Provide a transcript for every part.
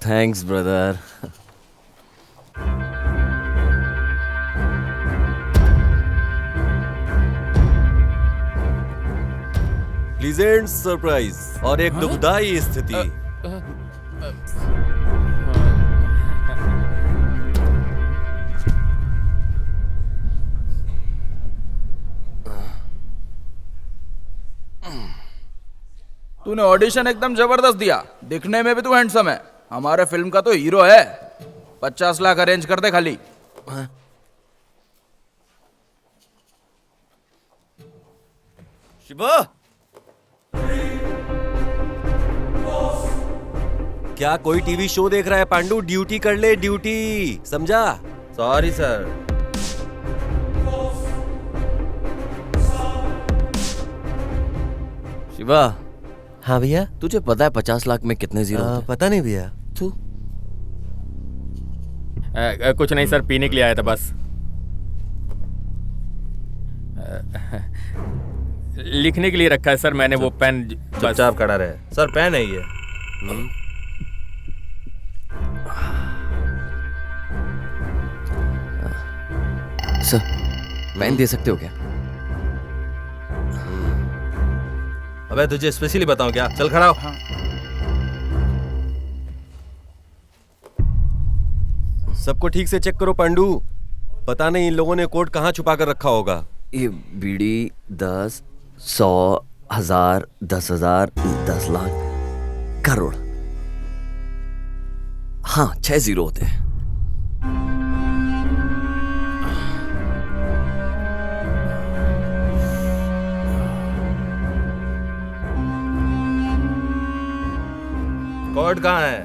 Thanks brother. Pleasant surprise और एक दुखदाई स्थिति। तूने ऑडिशन एकदम जबरदस्त दिया, दिखने में भी तू हैंडसम है, हमारे फिल्म का तो हीरो है। 50 लाख अरेंज कर दे खाली। शिवा, क्या कोई टीवी शो देख रहा है पांडू? ड्यूटी कर ले, ड्यूटी, समझा? Sorry sir. शिवा, हाँ भैया। तुझे पता है 50 लाख में कितने जीरो होते हैं? पता नहीं भैया। तू कुछ नहीं सर, पीने के लिए आया था बस। लिखने के लिए रखा है सर मैंने वो पेन। चुपचाप खड़ा रहे सर, पेन है ये। सर, पेन दे सकते हो क्या? अबे तुझे स्पेशली बताऊं क्या? चल खड़ा हो। सबको ठीक से चेक करो पांडू, पता नहीं इन लोगों ने कोड कहाँ छुपा कर रखा होगा। ये बीड़ी 10, 100, 1000, 10,000, 10 लाख, करोड़। हाँ, 6 जीरो होते हैं। कोड कहाँ है?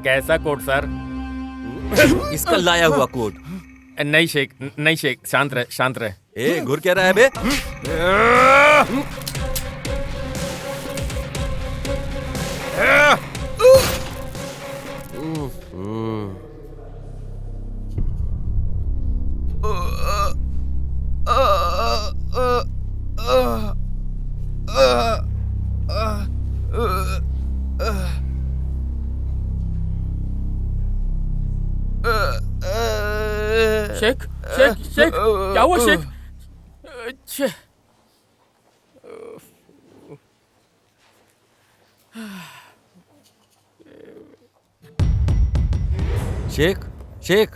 कैसा कोट सर? इसका लाया हुआ कोड। नहीं शेख, नहीं शेख, शांत रहे, शांत रहे। ए, घुर क्या रहा है बे? शेख, शेख, शेख, क्या हुआ शेख? छे। शेख, शेख,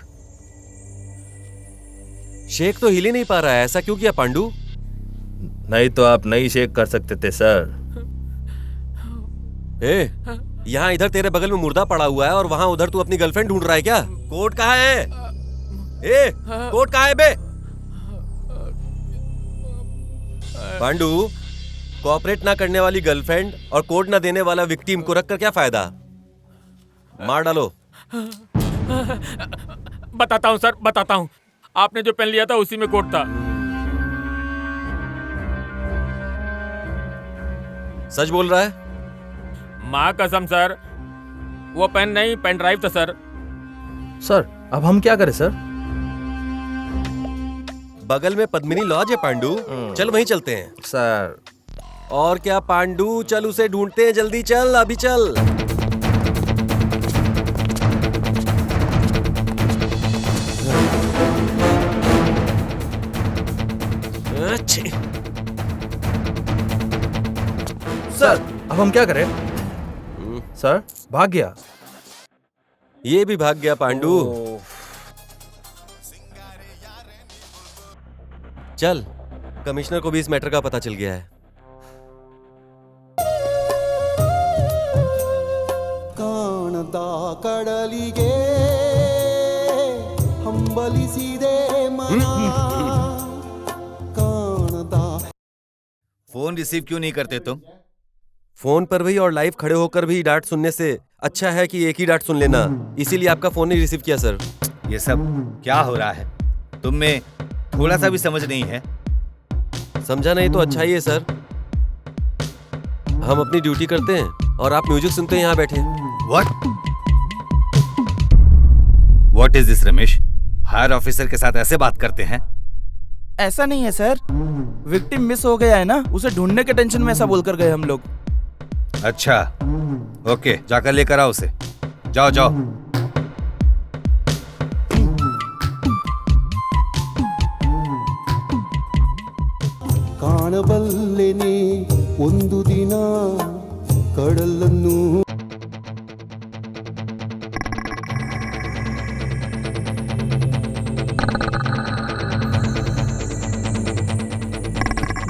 शेख तो हिल ही नहीं पा रहा है, ऐसा क्यों किया पांडू? नहीं तो आप नहीं शेक कर सकते थे सर। ए, यहाँ इधर तेरे बगल में मुर्दा पड़ा हुआ है और वहाँ उधर तू अपनी गर्लफ्रेंड ढूंढ रहा है क्या? कोट कहाँ है? ए, कोट कहाँ है बे? पांडू, कोऑपरेट ना करने वाली गर्लफ्रेंड और कोड ना देने वाला विक्टिम को रखकर क्या फायदा? मार डालो। बताता हूँ सर, बताता हूँ। आपने जो पेन लिया था उसी में कोट था। सच बोल रहा है? माँ कसम सर, वो पेन नहीं, पेन ड्राइव था सर। सर अब हम क्या करें सर? बगल में पद्मिनी लॉज है पांडू, चल वहीं चलते हैं। सर और क्या पांडू, चल उसे ढूंढते हैं, जल्दी चल, अभी चल। सर अब हम क्या करें? सर भाग गया। ये भी भाग गया पांडू। चल, कमिश्नर को भी इस मैटर का पता चल गया है। ಕಾಣದ ಕಡಲಿಗೆ ಹಂಬಲಿಸಿದೆ ಮನ ಕಾಣದ। फोन रिसीव क्यों नहीं करते तुम? फोन पर भी और लाइव खड़े होकर भी डांट सुनने से अच्छा है कि एक ही डांट सुन लेना, इसीलिए आपका फोन नहीं रिसीव किया सर। ये सब क्या हो रहा है? तुम में थोड़ा सा भी समझ नहीं है? समझा नहीं तो अच्छा ही है सर। हम अपनी ड्यूटी करते हैं और आप म्यूजिक सुनते हैं यहाँ बैठे। What is this Ramesh? Higher officer के साथ ऐसे बात करते हैं? ऐसा नहीं है सर, विक्टिम मिस हो गया है ना, उसे ढूंढने के टेंशन में ऐसा बोलकर गए हम लोग। अच्छा, ओके, जाकर लेकर आओ उसे। जाओ जाओ। ಕಾಣಬಲ್ಲೆನೆ ಒಂದು ದಿನ ಕಡಲನ್ನು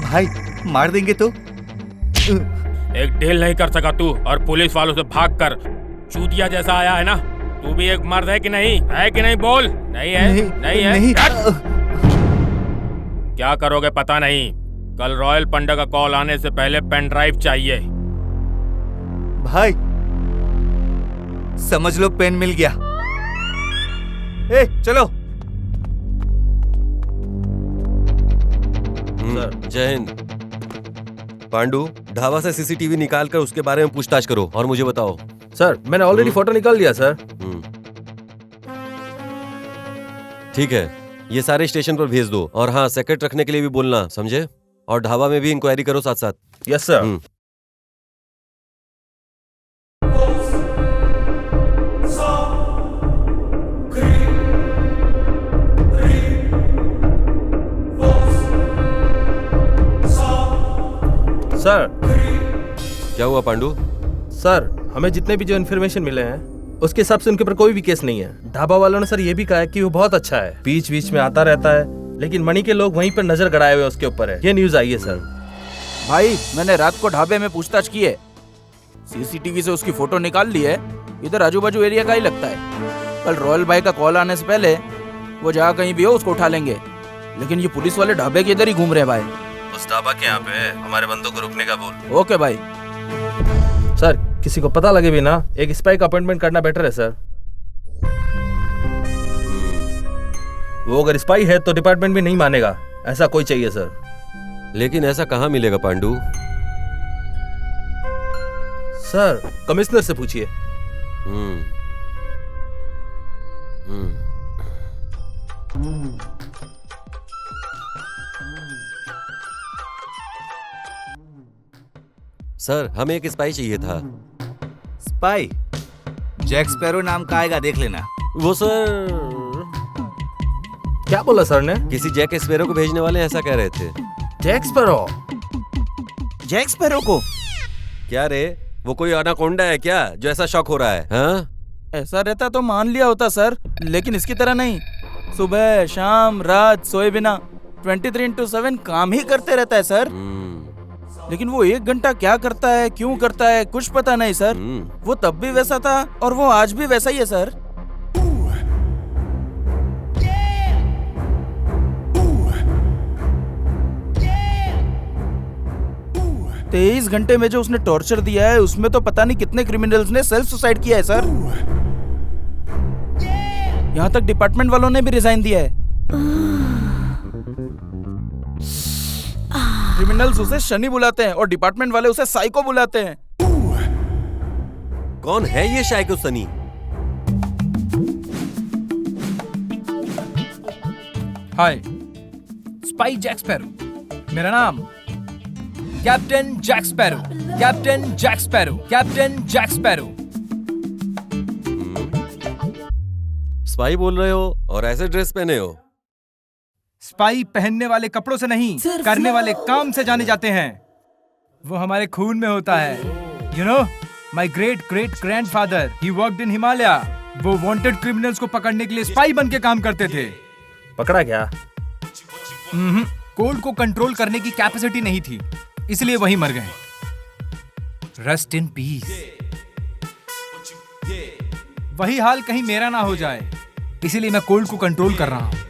भाई मार देंगे तो? एक डील नहीं कर सका तू और पुलिस वालों से भाग कर चूतिया जैसा आया है ना। तू भी एक मर्द है कि नहीं? है कि नहीं? बोल। नहीं है? नहीं है? नहीं। क्या करोगे पता नहीं। कल रॉयल पंडा का कॉल आने से पहले पेन ड्राइव चाहिए। भाई समझ लो पेन मिल गया। ए चलो। जय हिंद। पांडु, ढाबा से सीसीटीवी निकाल कर उसके बारे में पूछताछ करो और मुझे बताओ। सर मैंने ऑलरेडी फोटो निकाल दिया सर। ठीक है, ये सारे स्टेशन पर भेज दो और हाँ, सेक्रेट रखने के लिए भी बोलना, समझे? और ढाबा में भी इंक्वायरी करो साथ साथ। Yes sir. सर क्या हुआ पांडु? सर हमें जितने भी जो इन्फॉर्मेशन मिले हैं उसके हिसाब से उनके ऊपर कोई भी केस नहीं है। ढाबा वालों ने सर ये भी कहा है कि वो बहुत अच्छा है, बीच बीच में आता रहता है, लेकिन मणि के लोग वहीं पर नजर गड़ाए हुए उसके ऊपर है। ये न्यूज आई है सर। भाई मैंने रात को ढाबे में पूछताछ की है, सीसीटीवी से उसकी फोटो निकाल ली है। इधर आजू बाजू एरिया का ही लगता है। कल रॉयल भाई का कॉल आने से पहले वो जहाँ कहीं भी हो उसको उठा लेंगे। लेकिन ये पुलिस वाले ढाबे के इधर ही घूम रहे हैं भाई। उस ढाबा के यहाँ पे हमारे बंदों को रुकने का बोल। ओके भाई। सर किसी को पता लगे भी ना, एक स्पाई का अपॉइंटमेंट करना बेटर है सर। वो अगर स्पाई है तो डिपार्टमेंट भी नहीं मानेगा, ऐसा कोई चाहिए सर। लेकिन ऐसा कहाँ मिलेगा पांडु? सर कमिश्नर से पूछिए। सर हमें एक स्पाई चाहिए था। स्पाई? जैक स्पैरो नाम का आएगा, देख लेना। वो सर क्या बोला सर ने? किसी जैक स्पैरो को भेजने वाले ऐसा कह रहे थे। Jack sparrow? जैक स्पैरो को? क्या रे, वो कोई अनाकोंडा है क्या जो ऐसा शौक हो रहा है? हाँ? ऐसा रहता तो मान लिया होता सर, लेकिन इसकी तरह नहीं। सुबह शाम रात सोए बिना 23/7 काम ही करते रहता है सर। लेकिन वो 1 घंटा क्या करता है, क्यों करता है, कुछ पता नहीं सर। वो तब भी वैसा था और वो आज भी वैसा ही है सर। तेईस घंटे में जो उसने टॉर्चर दिया है उसमें तो पता नहीं कितने क्रिमिनल्स ने सेल्फ सुसाइड किया है सर। यहाँ तक डिपार्टमेंट वालों ने भी रिजाइन दिया है। क्रिमिनल्स उसे शनि बुलाते हैं और डिपार्टमेंट वाले उसे साइको बुलाते हैं। कौन है ये psycho Sunny? Hi, spy Jack Sparrow. मेरा नाम captain Jack Sparrow. Captain Jack Sparrow. Captain Jack Sparrow. Spy बोल रहे हो और ऐसे ड्रेस पहने हो? स्पाई पहनने वाले कपड़ों से नहीं, करने वाले काम से जाने जाते हैं। वो हमारे खून में होता है। You know, my great great grandfather he worked in Himalaya. वो वांटेड क्रिमिनल्स को पकड़ने के लिए स्पाई बन के काम करते थे। पकड़ा क्या? कोल्ड को कंट्रोल करने की कैपेसिटी नहीं थी, इसलिए वहीं मर गए। Rest in piece. वही हाल कहीं मेरा ना हो जाए, इसीलिए मैं कोल्ड को कंट्रोल कर रहा हूं।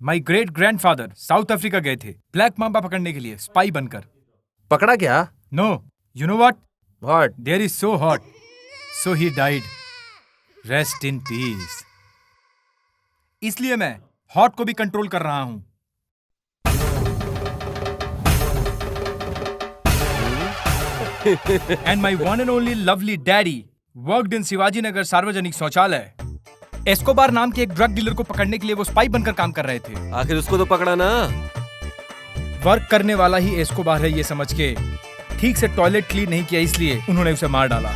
My great grandfather south Africa गए थे ब्लैक मांबा पकड़ने के लिए, स्पाई बनकर। पकड़ा क्या? No, you know what? What? There is so hot, so he died. Rest in peace. इसलिए मैं हॉट को भी कंट्रोल कर रहा हूं। And my one and only lovely daddy worked in Shivaji Nagar सार्वजनिक शौचालय। एस्कोबार नाम के एक ड्रग डीलर को पकड़ने के लिए वो स्पाई बनकर काम कर रहे थे। आखिर उसको तो पकड़ा ना। वर्क करने वाला ही एस्कोबार है ये समझ के ठीक से टॉयलेट क्लीन नहीं किया, इसलिए उन्होंने उसे मार डाला।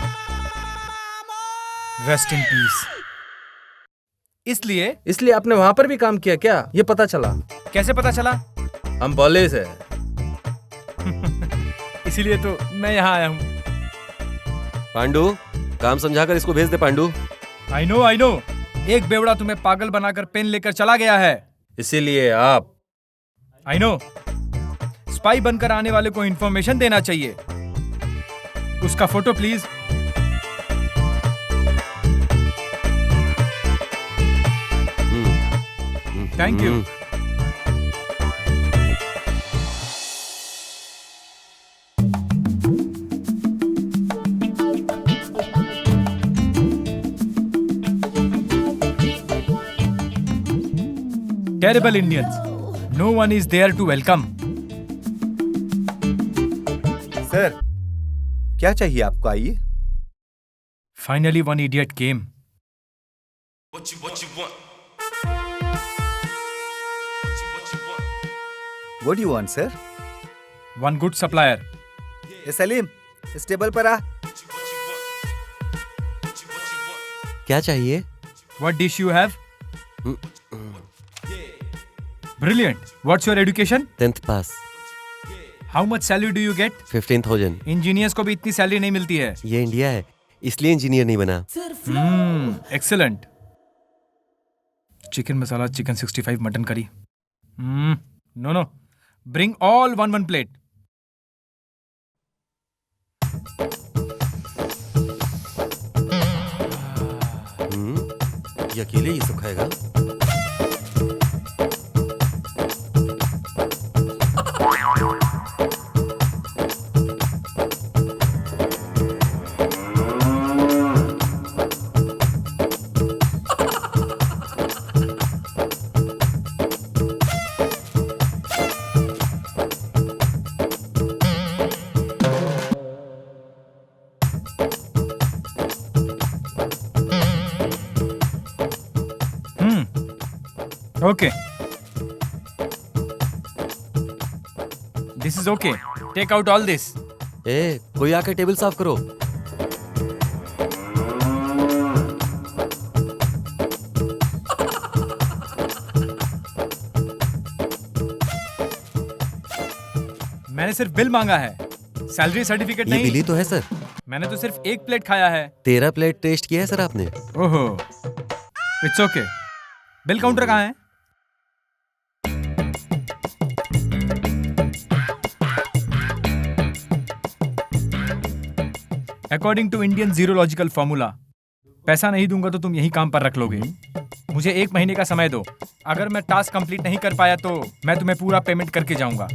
Rest in peace. इसलिए आपने वहां पर भी काम किया क्या? ये पता चला। कैसे पता चला? हम पुलिस है। इसीलिए तो मैं यहाँ आया हूँ। पांडू, काम समझाकर इसको भेज दे पांडू। आई नो एक बेवड़ा तुम्हें पागल बनाकर पेन लेकर चला गया है। इसीलिए आप आई नो स्पाई बनकर आने वाले को इंफॉर्मेशन देना चाहिए। उसका photo please. Thank you. Terrible Indians. No one is there to welcome. Sir, क्या चाहिए आपको? आइए। Finally, one idiot came. What do you want, sir? One good supplier. ए सलीम, इस टेबल पर आ। क्या चाहिए? What dish you have? Brilliant. What's your education? 10th pass. How much salary do you get? 15,000। Engineers को भी इतनी सैलरी नहीं मिलती है। ये इंडिया है, इसलिए इंजीनियर नहीं बना। Excellent. Chicken masala, chicken 65, mutton curry. No. Bring all one plate. ये अकेले ये सब खाएगा? Okay. This is okay. Take out all this. ए, कोई आकर टेबल साफ करो। मैंने सिर्फ बिल मांगा है, सैलरी सर्टिफिकेट ये नहीं। बिल ही तो है सर। मैंने तो सिर्फ एक प्लेट खाया है। 13 प्लेट टेस्ट किया है सर आपने। ओहो, इट्स ओके। बिल काउंटर कहाँ है? अकॉर्डिंग टू इंडियन जीरोलॉजिकल फॉर्मूला, पैसा नहीं दूंगा तो तुम यही काम पर रख लोगे। मुझे 1 महीने का समय दो। अगर मैं टास्क कंप्लीट नहीं कर पाया तो मैं तुम्हें पूरा पेमेंट करके जाऊंगा।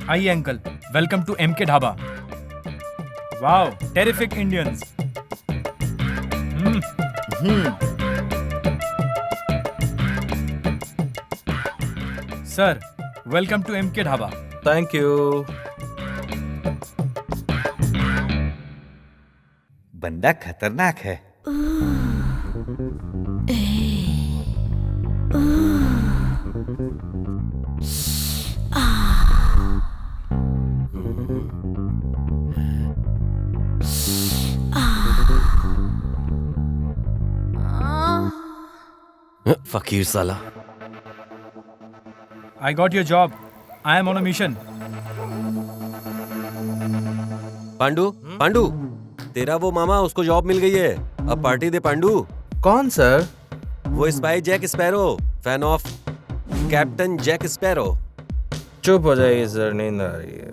आइए uncle, welcome to MK dhaba. Wow, terrific Indians. Sir, welcome to MK dhaba. Thank you. बंदा खतरनाक है। फकीर साला। I got your job. I am on a mission. Pandu, तेरा वो मामा, उसको जॉब मिल गई है। अब पार्टी दे पांडू। कौन सर? वो spy Jack Sparrow, fan of captain Jack Sparrow. चुप हो जाइए सर, नींद आ रही है।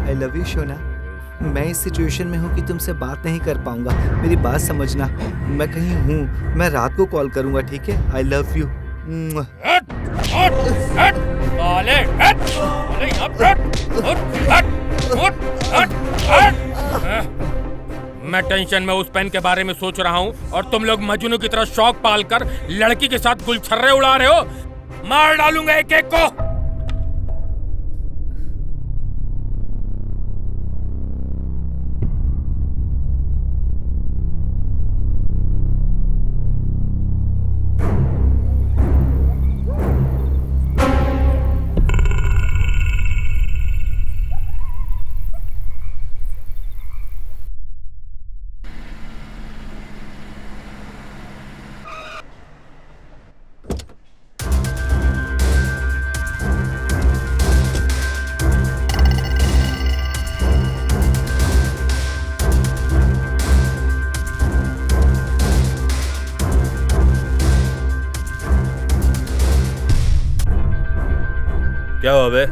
आई लव यू शोना। मैं इस सिचुएशन में हूँ कि तुमसे बात नहीं कर पाऊंगा। मेरी बात समझना। मैं कहीं हूँ, मैं रात को कॉल करूंगा, ठीक है? I love you. उठ, हट, साले, हट, साले, यहाँ पे हट, उठ, हट, हट। मैं टेंशन में उस पेन के बारे में सोच रहा हूँ और तुम लोग मजनू की तरह शौक पालकर लड़की के साथ गुलछर्रे उड़ा रहे हो। मार डालूंगा एक एक को। क्या हुआ बे?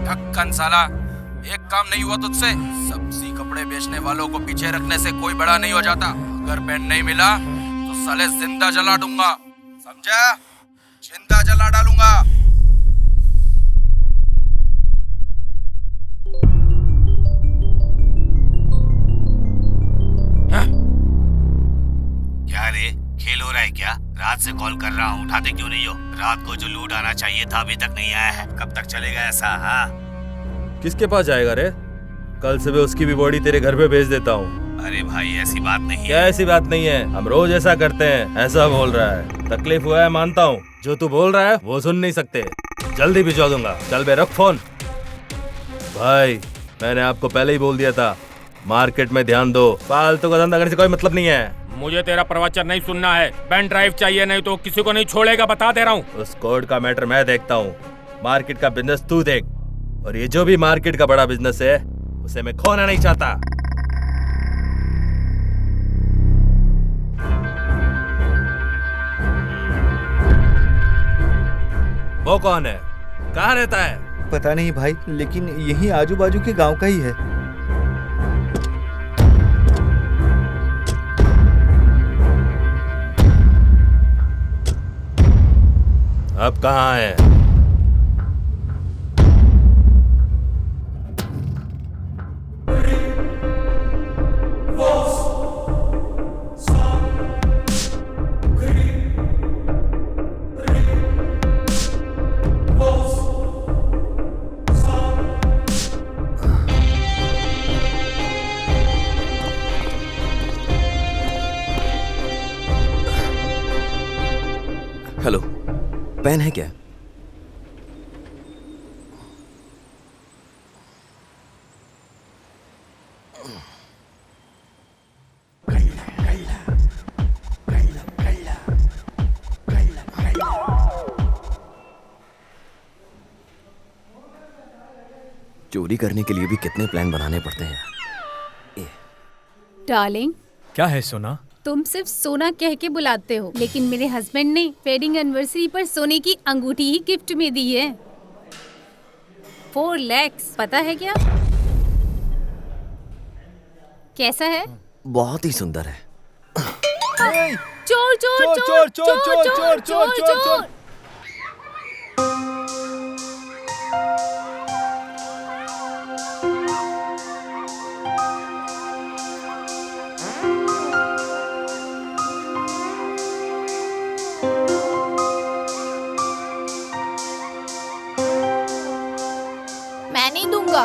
ढक्कन साला, एक काम नहीं हुआ तुझसे। सब्जी कपड़े बेचने वालों को पीछे रखने से कोई बड़ा नहीं हो जाता। अगर पेन नहीं मिला तो साले जिंदा जला दूंगा, समझा? जिंदा जला डालूंगा। क्या रे, खेल हो रहा है क्या? रात से कॉल कर रहा हूँ, उठाते क्यों नहीं हो? रात को जो लूट आना चाहिए था अभी तक नहीं आया है। कब तक चलेगा ऐसा? हाँ, किसके पास जाएगा रे? कल सुबह उसकी भी बॉडी तेरे घर पे भेज देता हूँ। अरे भाई ऐसी बात नहीं क्या है। ऐसी बात नहीं है? हम रोज ऐसा करते हैं। ऐसा बोल रहा है, तकलीफ हुआ है मानता हूँ। जो तू बोल रहा है वो सुन नहीं सकते। जल्दी भिजवा दूंगा। चल बे, रख फोन। भाई मैंने आपको पहले ही बोल दिया था, मार्केट में ध्यान दो। फालतू का धंधा करने से कोई मतलब नहीं है। मुझे तेरा प्रवचन नहीं सुनना है। पेन ड्राइव चाहिए, नहीं तो किसी को नहीं छोड़ेगा, बता दे रहा हूँ। उस कोड का मैटर मैं देखता हूँ, मार्केट का बिजनेस तू देख। और ये जो भी मार्केट का बड़ा बिजनेस है उसे मैं खोना नहीं चाहता। वो कौन है? कहाँ रहता है? पता नहीं भाई, लेकिन यही आजू बाजू के गांव का ही है। अब कहाँ है? हेलो, पेन है क्या? चोरी करने के लिए भी कितने प्लान बनाने पड़ते हैं। डार्लिंग, क्या है सोना? तुम सिर्फ सोना कह के बुलाते हो, लेकिन मेरे हस्बैंड ने वेडिंग एनिवर्सरी पर सोने की अंगूठी ही गिफ्ट में दी है। 4 लाख, पता है क्या? कैसा है? बहुत ही सुंदर है। चोर चोर चोर चोर चोर चोर चोर चोर। मैं नहीं दूंगा।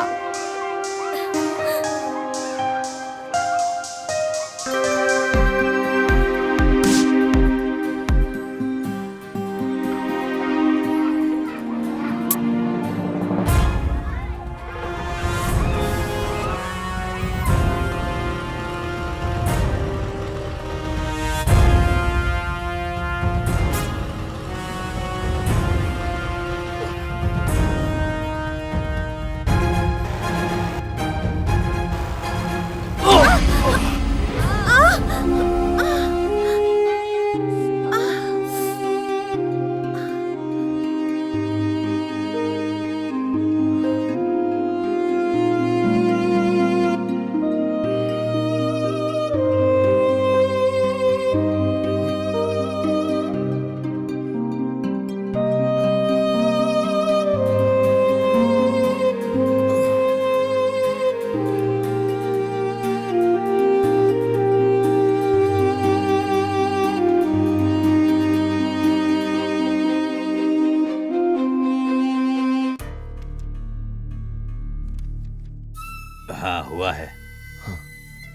हुआ है।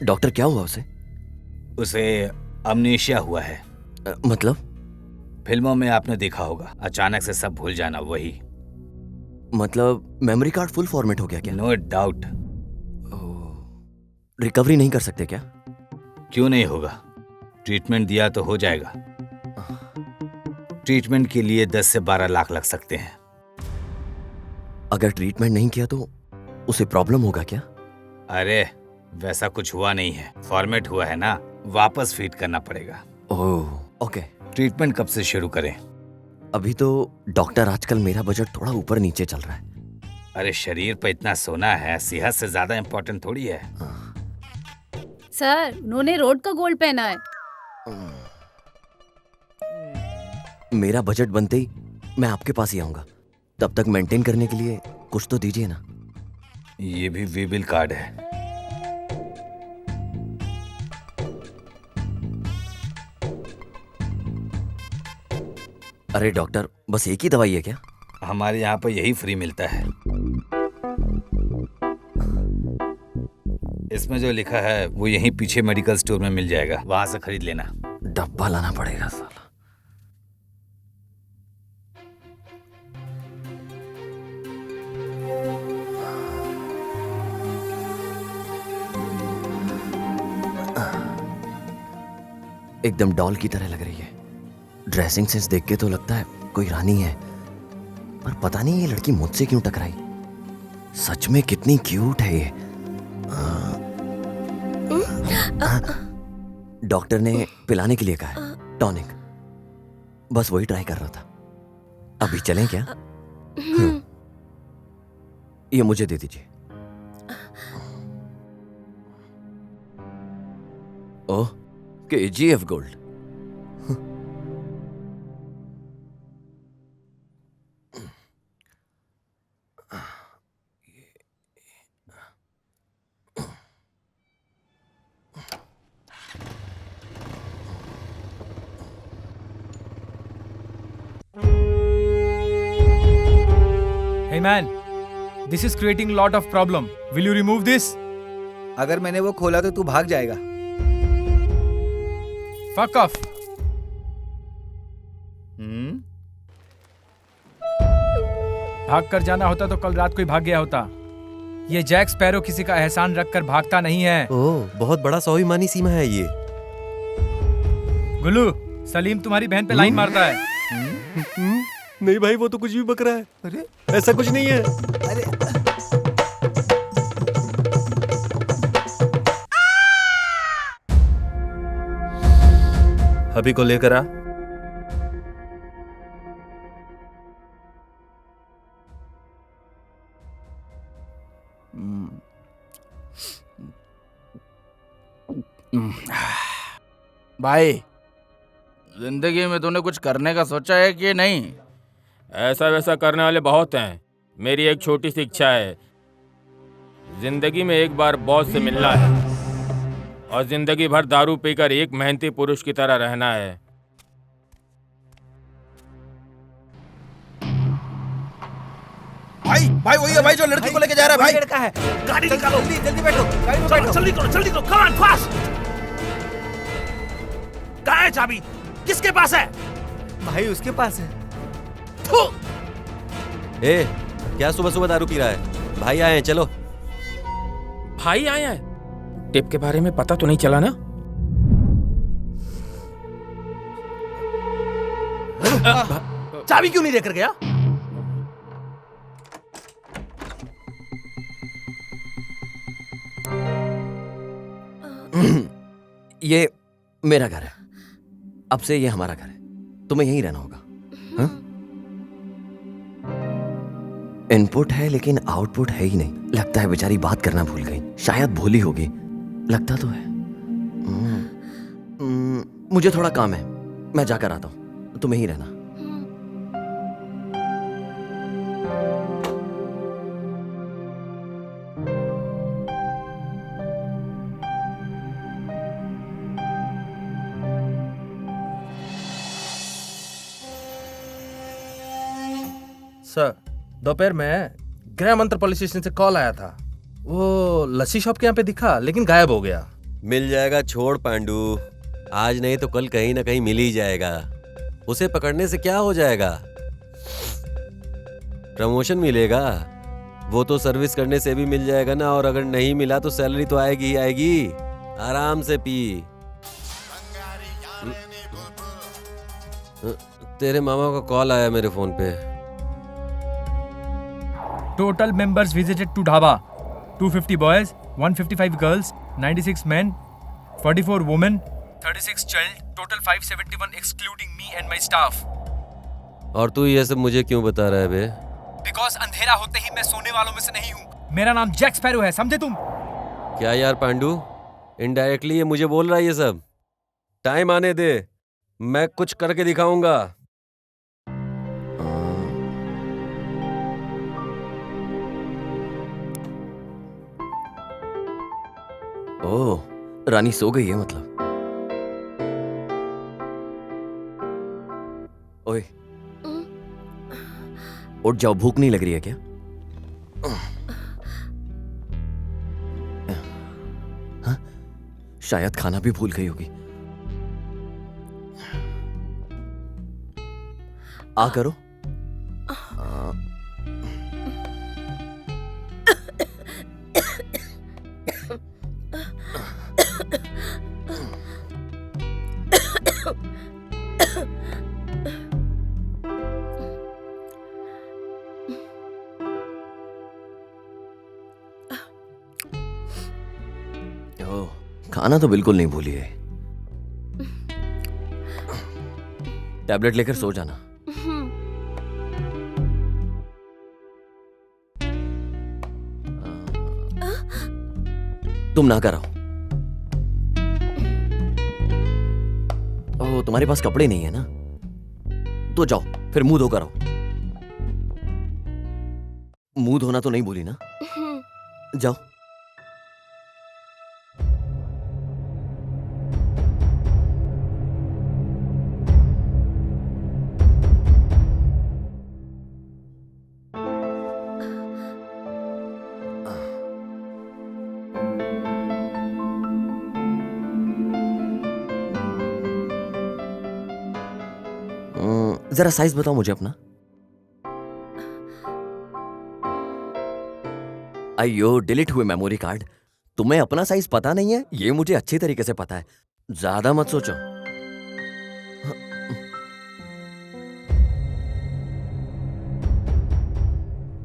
डॉक्टर क्या हुआ उसे? उसे अमनेशिया हुआ है। मतलब? फिल्मों में आपने देखा होगा, अचानक से सब भूल जाना, वही। मतलब मेमोरी कार्ड फुल फॉर्मेट हो गया क्या? No doubt. रिकवरी नहीं कर सकते क्या? क्यों नहीं होगा? ट्रीटमेंट दिया तो हो जाएगा। ट्रीटमेंट के लिए 10 से 12 लाख लग सकते हैं। अगर ट्रीटमेंट नहीं किया तो उसे प्रॉब्लम होगा क्या? अरे वैसा कुछ हुआ नहीं है, फॉर्मेट हुआ है ना, वापस फिट करना पड़ेगा। Oh okay. ट्रीटमेंट कब से शुरू करें? अभी तो डॉक्टर आजकल मेरा बजट थोड़ा ऊपर नीचे चल रहा है। अरे शरीर पर इतना सोना है, सेहत से ज्यादा इम्पोर्टेंट थोड़ी है। सर उन्होंने रोड का गोल्ड पहना है। मेरा बजट बनते ही मैं आपके पास ही आऊंगा। तब तक मेंटेन करने के लिए कुछ तो दीजिए ना। ये भी वीबिल कार्ड है। अरे डॉक्टर, बस एक ही दवाई है क्या? हमारे यहाँ पर यही फ्री मिलता है। इसमें जो लिखा है वो यहीं पीछे मेडिकल स्टोर में मिल जाएगा, वहां से खरीद लेना। डब्बा लाना पड़ेगा साला। एकदम डॉल की तरह लग रही है। ड्रेसिंग सेंस देख के तो लगता है कोई रानी है, पर पता नहीं ये लड़की मुझसे क्यों टकराई। सच में कितनी क्यूट है ये। डॉक्टर ने पिलाने के लिए कहा है टॉनिक, बस वही ट्राई कर रहा था। अभी चलें क्या? ये मुझे दे दीजिए। ओह, KGF gold. Hey man, this is creating a lot of problem. Will you remove this? अगर मैंने वो खोला तो तू भाग जाएगा। Fuck off. भाग कर जाना होता तो कल रात को ही भाग गया होता। ये जैक स्पैरो किसी का एहसान रखकर भागता नहीं है। ओह, बहुत बड़ा स्वाभिमानी सीमा है ये। गुल्लू, सलीम तुम्हारी बहन पे लाइन मारता है। नहीं भाई, वो तो कुछ भी बक रहा है। अरे ऐसा कुछ नहीं है। अरे अभी को लेकर आ। भाई, जिंदगी में तूने कुछ करने का सोचा है कि नहीं? ऐसा वैसा करने वाले बहुत हैं। मेरी एक छोटी सी इच्छा है, जिंदगी में एक बार बॉस से मिलना है और जिंदगी भर दारू पीकर एक मेहनती पुरुष की तरह रहना है। भाई भाई वही है भाई जो लड़की को लेके जा रहा है भाई। लड़का है। गाड़ी निकालो, जल्दी जल्दी बैठो, गाड़ी में बैठो। जल्दी करो, जल्दी करो, कम ऑन फास्ट। कहाँ है चाबी? किसके पास है? भाई उसके पास है। थू! ए, क्या सुबह सुबह दारू पी रहा है? भाई आए हैं, चलो। भाई आए हैं? टिप के बारे में पता तो नहीं चला ना? चाबी क्यों नहीं लेकर गया? ये मेरा घर है, अब से ये हमारा घर है, तुम्हें यहीं रहना होगा। हाँ? इनपुट है लेकिन आउटपुट है ही नहीं। लगता है बेचारी बात करना भूल गई, शायद भूली होगी, लगता तो है। मुझे थोड़ा काम है, मैं जाकर आता हूं, तुम यहीं रहना। सर, दोपहर में गृह मंत्री पुलिस स्टेशन से कॉल आया था। वो लस्सी शॉप के यहाँ पे दिखा लेकिन गायब हो गया। मिल जाएगा, छोड़ पांडू, आज नहीं तो कल कहीं ना कहीं मिल ही जाएगा। उसे पकड़ने से क्या हो जाएगा, प्रमोशन मिलेगा, वो तो सर्विस करने से भी मिल जाएगा ना। और अगर नहीं मिला तो सैलरी तो आएगी ही आएगी। आराम से पी। तेरे मामा का कॉल आया मेरे फोन पे। Total members visited to dhaba 250 boys, 155 girls, 96 men, 44 women, 36 child, total 571 excluding me and my staff. और तू ये सब मुझे क्यों बता रहा है बे? Because अंधेरा होते ही मैं सोने वालों में से नहीं हूँ। मेरा नाम जैक स्पैरो है, समझे तुम? क्या यार पांडू, इनडायरेक्टली ये मुझे बोल रहा है ये सब? टाइम आने दे, मैं कुछ करके दिखाऊंगा। ओह, रानी सो गई है मतलब। ओए, उठ जाओ, भूख नहीं लग रही है क्या? हाँ? शायद खाना भी भूल गई होगी। आ करो। खाना तो बिल्कुल नहीं भूली है। टैबलेट लेकर सो जाना। तुम ना कराओ। ओह, तुम्हारे पास कपड़े नहीं है ना, तो जाओ फिर मुंह धो कर आओ। मुंह धोना तो नहीं भूली ना? जाओ। जरा साइज बताओ मुझे अपना। अयो, डिलीट हुए मेमोरी कार्ड। तुम्हें अपना साइज पता नहीं है? ये मुझे अच्छी तरीके से पता है, ज्यादा मत सोचो।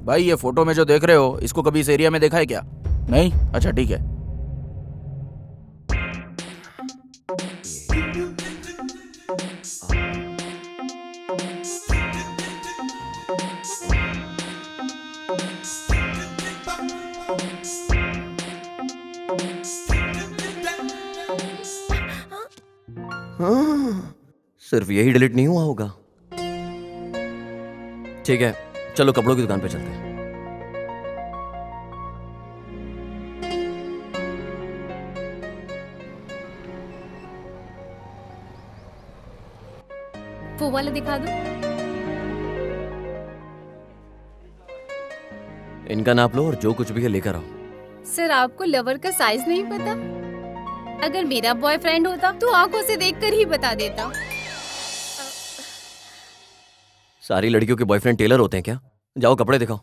भाई ये फोटो में जो देख रहे हो, इसको कभी इस एरिया में देखा है क्या? नहीं? अच्छा ठीक है। हाँ, सिर्फ यही डिलीट नहीं हुआ होगा। ठीक है, चलो कपड़ों की दुकान पे चलते हैं। वो वाला दिखा दो। इनका नाप लो और जो कुछ भी है लेकर आओ। सर, आपको लवर का साइज नहीं पता? अगर मेरा बॉयफ्रेंड होता तो आंखों से देखकर ही बता देता। सारी लड़कियों के बॉयफ्रेंड टेलर होते हैं क्या? जाओ कपड़े दिखाओ।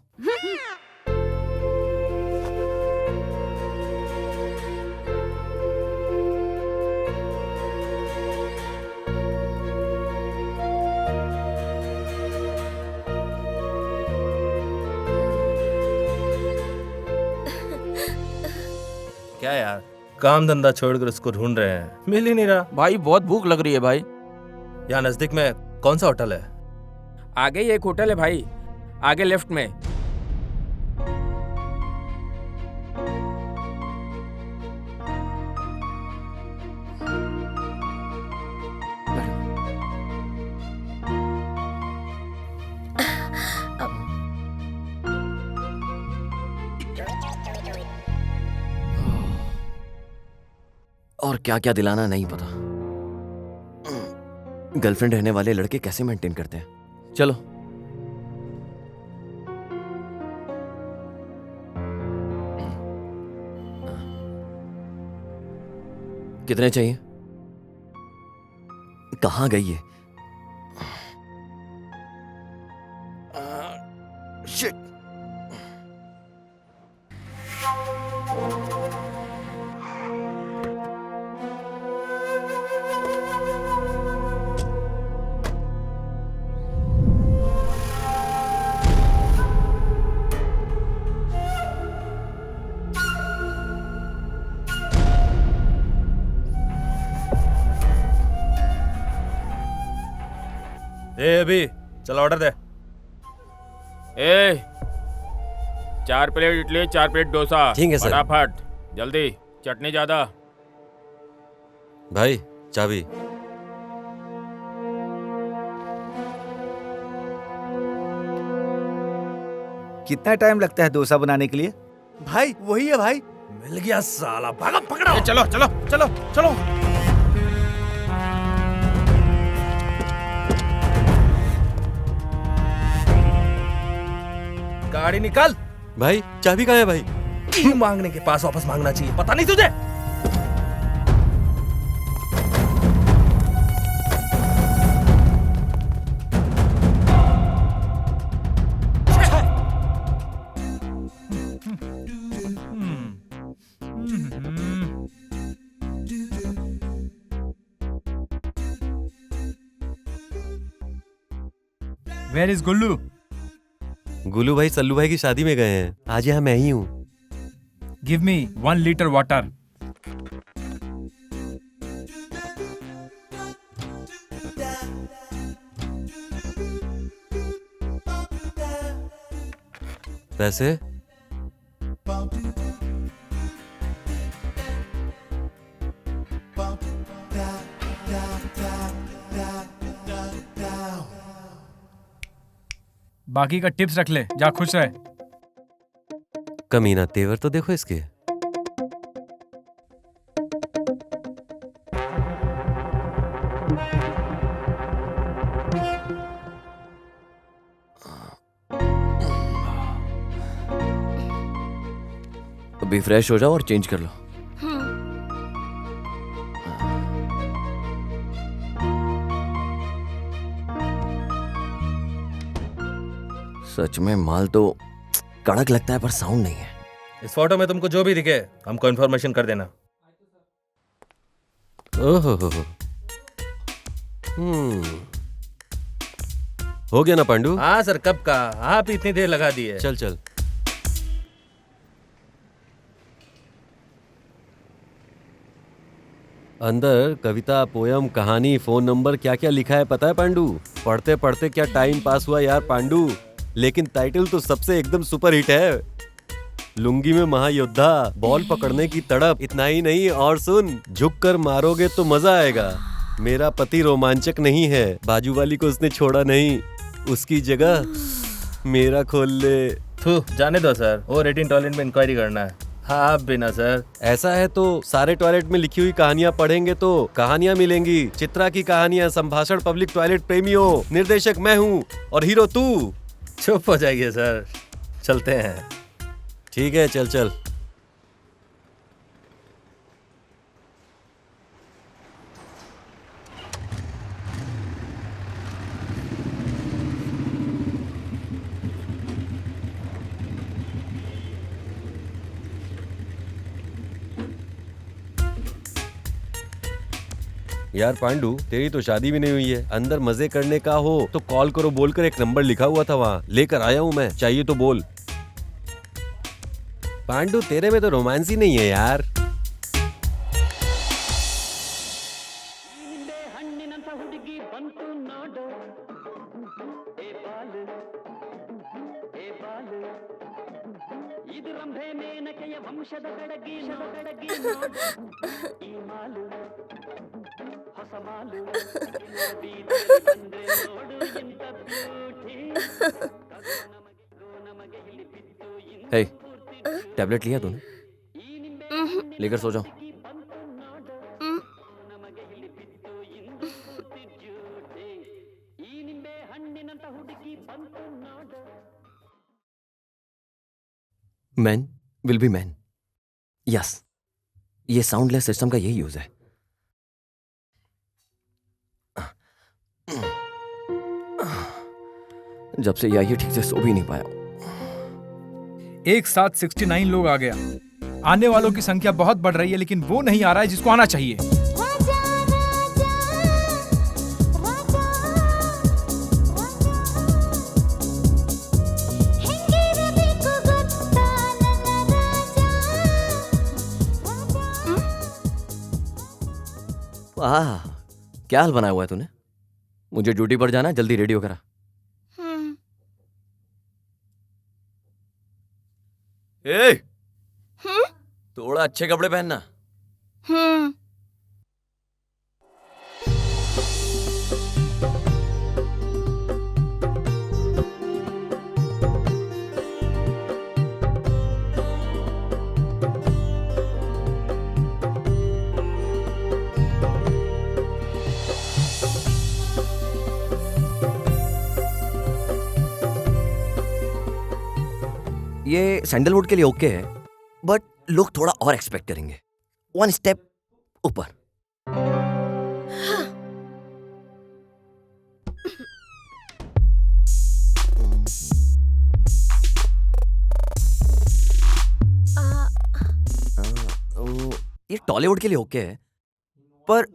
क्या यार, काम धंधा छोड़कर उसको ढूंढ रहे हैं, मिल ही नहीं रहा। भाई बहुत भूख लग रही है भाई। यहाँ नजदीक में कौन सा होटल है? आगे ही एक होटल है भाई, आगे लेफ्ट में। और क्या क्या दिलाना नहीं पता। गर्लफ्रेंड रहने वाले लड़के कैसे मेंटेन करते हैं। चलो कितने चाहिए? कहाँ गई है? शिट। अभी चलो ऑर्डर दे। 4 प्लेट इडली, 4 प्लेट डोसा। ठीक है सर। फटाफट जल्दी, चटनी ज्यादा। भाई चाबी। कितना टाइम लगता है डोसा बनाने के लिए? भाई वही है भाई। मिल गया साला, भागो पकड़ो। चलो चलो चलो चलो। गाड़ी निकाल। भाई चाबी कहाँ है भाई? क्यों मांगने के पास वापस मांगना चाहिए, पता नहीं तुझे? Where is Gullu? गुल्लू भाई सल्लू भाई की शादी में गए हैं। आज यहाँ मैं ही हूँ। Give me 1 liter water. पैसे? बाकी का टिप्स रख ले, जा खुश रहे। कमीना तेवर तो देखो इसके। अभी फ्रेश हो जाओ और चेंज कर लो। सच में माल तो कड़क लगता है पर साउंड नहीं है। इस फोटो में तुमको जो भी दिखे हमको इन्फॉर्मेशन कर देना। ओहो हो गया ना पांडू? हाँ सर, कब का? आप इतनी देर लगा दी है। चल चल। अंदर कविता, पोयम, कहानी, फोन नंबर क्या क्या लिखा है पता है पांडू? पढ़ते पढ़ते क्या टाइम पास हुआ यार पांडू। लेकिन टाइटल तो सबसे एकदम सुपर हिट है। लुंगी में महायोद्धा, बॉल पकड़ने की तड़प। इतना ही नहीं, और सुन, झुक कर मारोगे तो मजा आएगा। मेरा पति रोमांचक नहीं है, बाजू वाली को उसने छोड़ा नहीं, उसकी जगह मेरा खोल ले। जाने दो सर, वो 18 टॉयलेट में इंक्वायरी करना है। हाँ आप बिना सर। ऐसा है तो सारे टॉयलेट में लिखी हुई कहानियां पढ़ेंगे तो कहानियां मिलेंगी। चित्रा की कहानियां, संभाषण पब्लिक टॉयलेट प्रेमियों। निर्देशक मैं हूँ और हीरो तू। चुप हो जाइए सर, चलते हैं। ठीक है, चल चल। यार पांडू, तेरी तो शादी भी नहीं हुई है। अंदर मजे करने का हो तो कॉल करो बोलकर एक नंबर लिखा हुआ था वहाँ, लेकर आया हूँ मैं, चाहिए तो बोल। पांडू तेरे में तो रोमांस ही नहीं है यार। हे, टैबलेट लिया तूने? लेकर सो जाओ। Man will be man. Yes, ये साउंडलेस सिस्टम का यही यूज है। जब से ये आई है ठीक से सो भी नहीं पाया। एक साथ 69 लोग आ गया। आने वालों की संख्या बहुत बढ़ रही है, लेकिन वो नहीं आ रहा है जिसको आना चाहिए। वाह, क्या हाल बनाया हुआ है तूने। मुझे ड्यूटी पर जाना है, जल्दी रेडियो करा। ए, थोड़ा अच्छे कपड़े पहनना। ये सैंडलवुड के लिए ओके है, बट लोग थोड़ा और एक्सपेक्ट करेंगे। 1 स्टेप ऊपर। ये टॉलीवुड के लिए ओके है, पर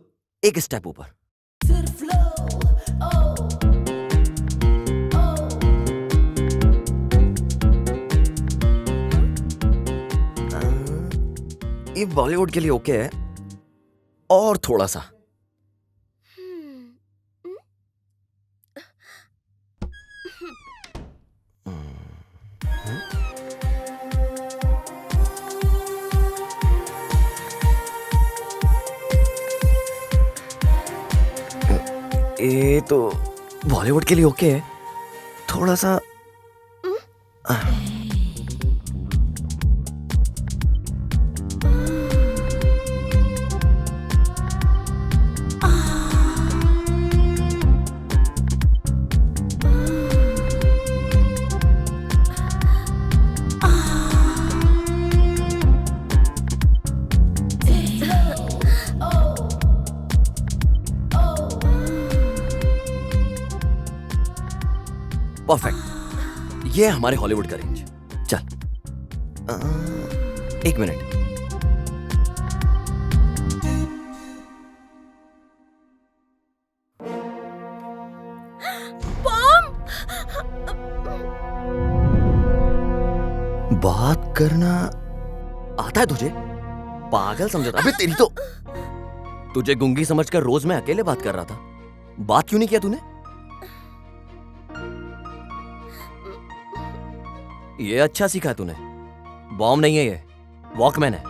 1 स्टेप ऊपर। ये बॉलीवुड के लिए ओके है, और थोड़ा सा। ये तो बॉलीवुड के लिए ओके है, थोड़ा सा। परफेक्ट, ये है हमारे हॉलीवुड का रेंज। चल, 1 मिनट। बात करना आता है तुझे? पागल समझा था। अबे तेरी तो, तुझे गुंगी समझकर रोज मैं अकेले बात कर रहा था। बात क्यों नहीं किया तूने? ये अच्छा सीखा तूने। बॉम्ब नहीं है ये, वॉकमैन है।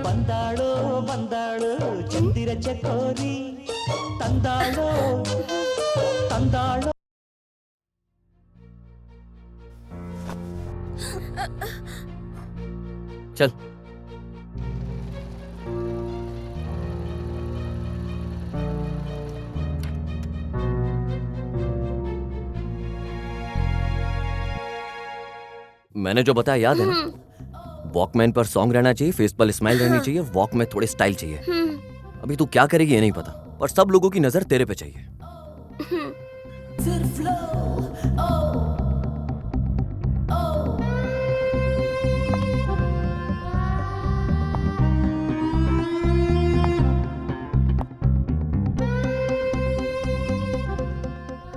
बंदाड़ो बंदाड़ो चंदिर चकोरी तंदाड़ो तंदाड़ो। चल, मैंने जो बताया याद है ना? वॉकमैन पर सॉन्ग रहना चाहिए, फेस पर स्माइल रहनी चाहिए, वॉक में थोड़े स्टाइल चाहिए। अभी तू क्या करेगी ये नहीं पता, पर सब लोगों की नजर तेरे पे चाहिए।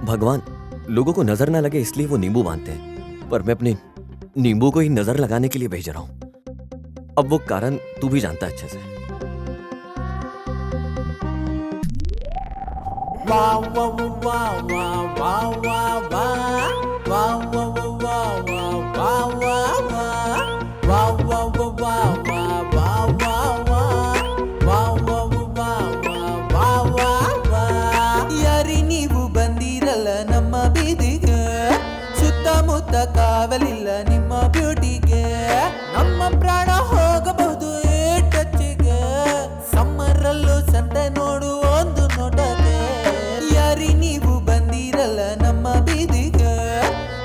भगवान लोगों को नजर ना लगे इसलिए वो नींबू बांधते हैं, पर मैं अपने नींबू को ही नजर लगाने के लिए भेज रहा हूं। अब वो कारण तू भी जानता है अच्छे से। ಯಾರಿ ನೀವು ಬಂದಿರಲ್ಲ ನಮ್ಮ ಬೀದಿಗೆ, ಸುತ್ತಮುತ್ತ ಕಾವಲಿಲ್ಲ ನಿಮ್ಮ ಬ್ಯೂಟಿಗೆ. ನಮ್ಮ ಪ್ರಾಣ ಹೋಗಬಹುದು ಟಚ್ಗೆ, ಸಮ್ಮರಲ್ಲೂ ಸಂತೆ ನೋಡು ಒಂದು ನೋಟಕ್ಕೆ. ಯಾರಿ ನೀವು ಬಂದಿರಲ್ಲ ನಮ್ಮ ಬೀದಿಗೆ,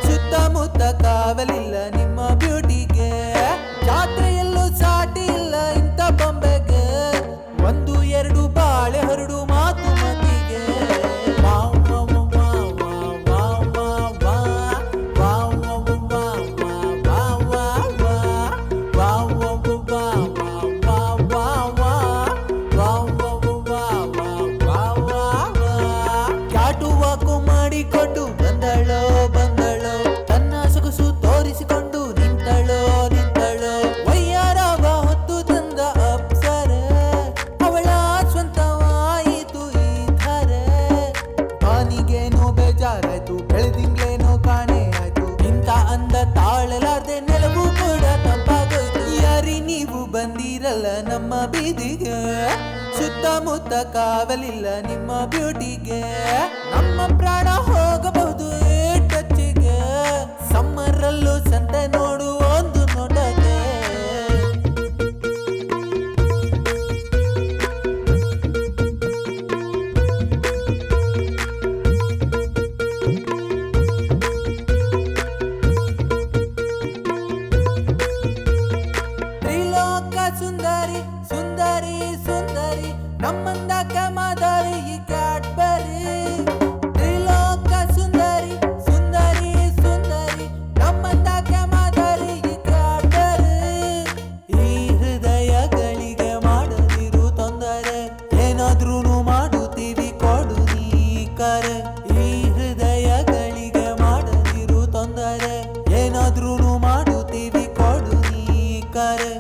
ಸುತ್ತ ಬಂದಿರಲ್ಲ ನಮ್ಮ ಬೀದಿಗೆ ಸುತ್ತಮುತ್ತ ಕಾವಲಿಲ್ಲ ನಿಮ್ಮ ಬ್ಯೂಟಿಗೆ ನಮ್ಮ ಪ್ರಾಣ ಹೋಗಬಹುದು ಟಚ್ಚಿಗೆ ಸಮ್ಮರಲ್ಲೂ ಸಂತೆ ನೋಡು ಒಂದು ನೋಟಕ್ಕೆ ಸುಂದರಿ ಸುಂದರಿ ಸುಂದರಿ ನಮ್ಮಂದಕ ಮಾದರಿ ಈ ಕ್ಯಾಡ್ಬರಿ ತ್ರಿಲೋಕ ಸುಂದರಿ ಸುಂದರಿ ಸುಂದರಿ ನಮ್ಮಂದಕ ಮಾದರಿ ಈ ಕ್ಯಾಡ್ಬರಿ ಈ ಹೃದಯಗಳಿಗೆ ಮಾಡದಿರು ತೊಂದರೆ ಏನಾದ್ರೂ ಮಾಡುತ್ತೀವಿ ಕೊಡು ನೀ ಕರೆ ಈ ಹೃದಯಗಳಿಗೆ ಮಾಡದಿರು ತೊಂದರೆ ಏನಾದ್ರೂ ಮಾಡುತ್ತೀವಿ ಕೊಡು ನೀ ಕರೆ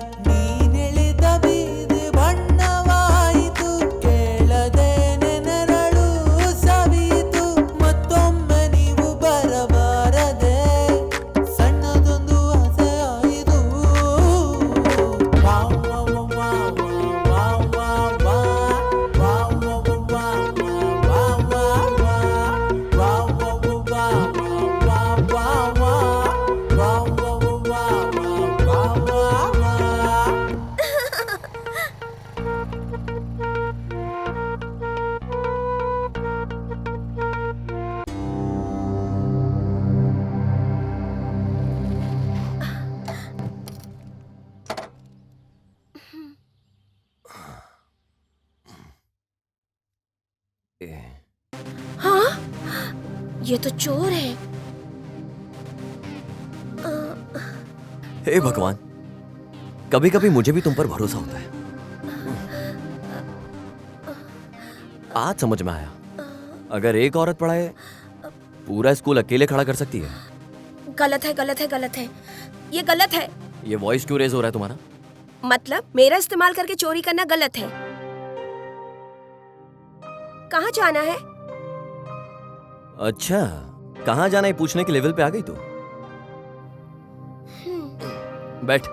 हाँ? ये तो चोर है। हे भगवान, कभी कभी मुझे भी तुम पर भरोसा होता है। आज समझ में आया, अगर एक औरत पढ़ाए पूरा स्कूल अकेले खड़ा कर सकती है। गलत है, गलत है, गलत है, ये गलत है। ये वॉइस क्यों रेज हो रहा है तुम्हारा? मतलब मेरा इस्तेमाल करके चोरी करना गलत है। कहाँ जाना है? अच्छा, कहाँ जाना है पूछने के लेवल पे आ गई तू। बैठ।